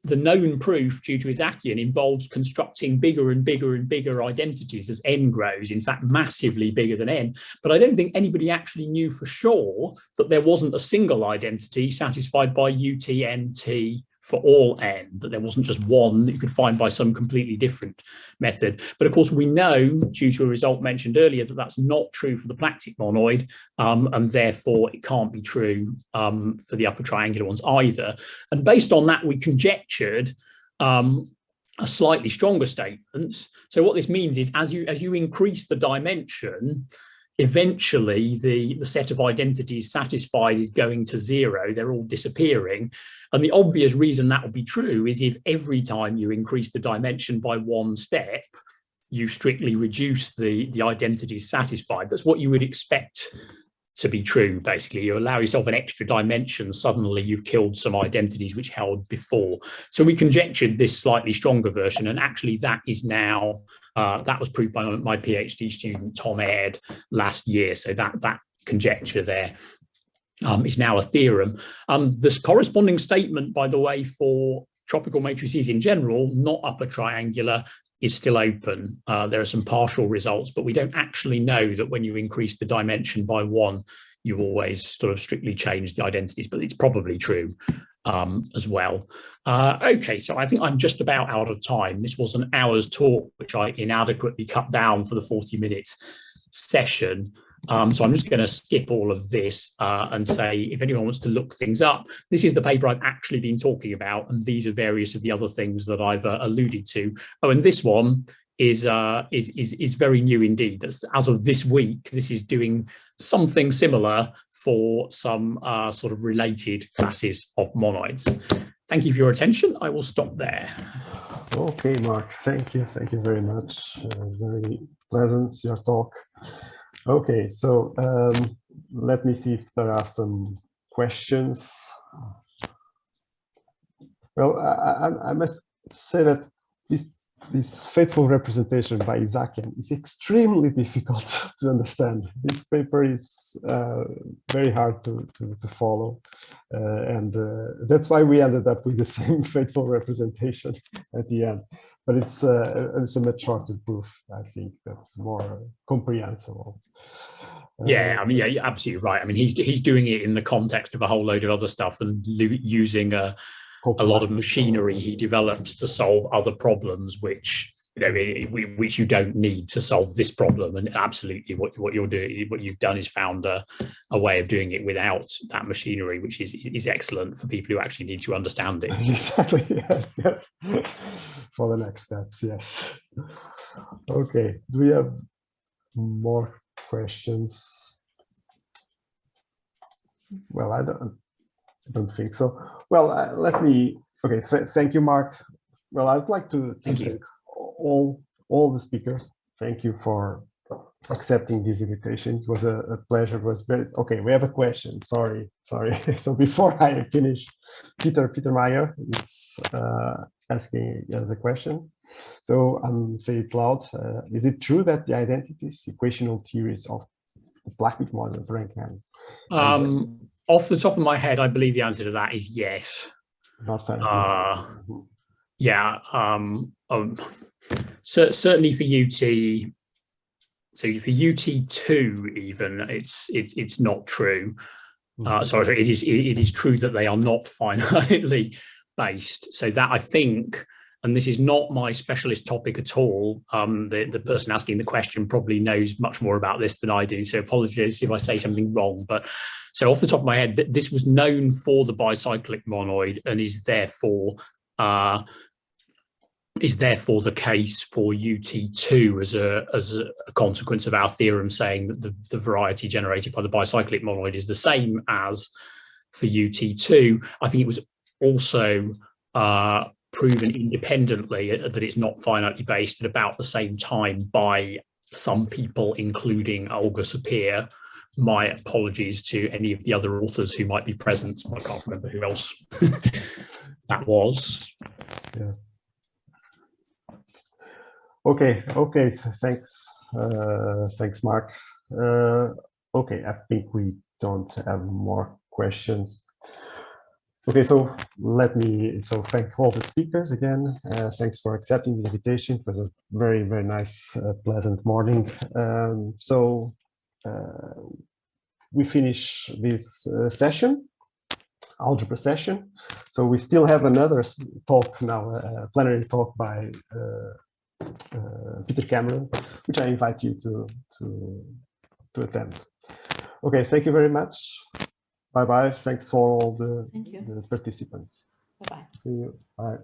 the known proof due to Isaacyan involves constructing bigger and bigger and bigger identities as n grows, in fact, massively bigger than n. But I don't think anybody actually knew for sure that there wasn't a single identity satisfied by UTNT for all n, that there wasn't just one that you could find by some completely different method. But of course, we know, due to a result mentioned earlier, that that's not true for the plactic monoid, and therefore it can't be true for the upper triangular ones either. And based on that, we conjectured a slightly stronger statement. So what this means is, as you increase the dimension, eventually the set of identities satisfied is going to 0. They're all disappearing. And the obvious reason that will be true is if every time you increase the dimension by 1 step, you strictly reduce the identities satisfied. That's what you would expect to be true, basically. You allow yourself an extra dimension, suddenly you've killed some identities which held before. So we conjectured this slightly stronger version, and actually that is now, that was proved by my PhD student, Tom Aird, last year. So that conjecture there is now a theorem. This corresponding statement, by the way, for tropical matrices in general, not upper triangular, is still open. There are some partial results, but we don't actually know that when you increase the dimension by 1, you always sort of strictly change the identities, but it's probably true. as well. Okay, so I think I'm just about out of time. This was an hour's talk, which I inadequately cut down for the 40-minute session. So I'm just going to skip all of this and say, if anyone wants to look things up, this is the paper I've actually been talking about, and these are various of the other things that I've alluded to. Oh, and this one is very new indeed. As of this week, this is doing something similar for some sort of related classes of monoids. Thank you for your attention. I will stop there. Okay, Mark, thank you very much. Very pleasant, your talk. Okay, so let me see if there are some questions. Well, I must say that this faithful representation by Isaacson is extremely difficult to understand. This paper is very hard to follow, and that's why we ended up with the same faithful representation at the end. But it's a much shorter proof. I think that's more comprehensible. Yeah, I mean, yeah, you're absolutely right. I mean, he's doing it in the context of a whole load of other stuff and using a lot of machinery he develops to solve other problems, which which you don't need to solve this problem. And absolutely, what you're doing, what you've done, is found a way of doing it without that machinery, which is excellent for people who actually need to understand it. Exactly. Yes. For the next steps. Yes. Okay. Do we have more questions? Well, I don't think so. Well, let me. Okay. So thank you, Mark. Well, I'd like to thank all the speakers. Thank you for accepting this invitation. It was a pleasure. It was very okay. We have a question. Sorry. So before I finish, Peter Meyer is asking us a question. So I'm saying it loud. Is it true that the identities, equational theories of the plastic model of Rankine? Off the top of my head, I believe the answer to that is yes. Not fair. Yeah. Certainly for UT. So for UT2, even it's not true. Sorry, it is true that they are not finitely based. So that, I think, and this is not my specialist topic at all, the person asking the question probably knows much more about this than I do. So apologies if I say something wrong. But so off the top of my head, this was known for the bicyclic monoid and is therefore the case for UT2 as a consequence of our theorem saying that the variety generated by the bicyclic monoid is the same as for UT2. I think it was also proven independently that it's not finitely based at about the same time by some people, including Olga Sapir. My apologies to any of the other authors who might be present. I can't remember who else that was. Yeah. Okay. So thanks, Mark. Okay, I think we don't have more questions. Okay, so thank all the speakers again. Thanks for accepting the invitation. It was a very, very nice, pleasant morning. We finish this session, algebra session. So we still have another talk now, a plenary talk by Peter Cameron, which I invite you to attend. Okay, thank you very much. Bye-bye. Thanks for all the participants. Bye-bye. See you. Bye.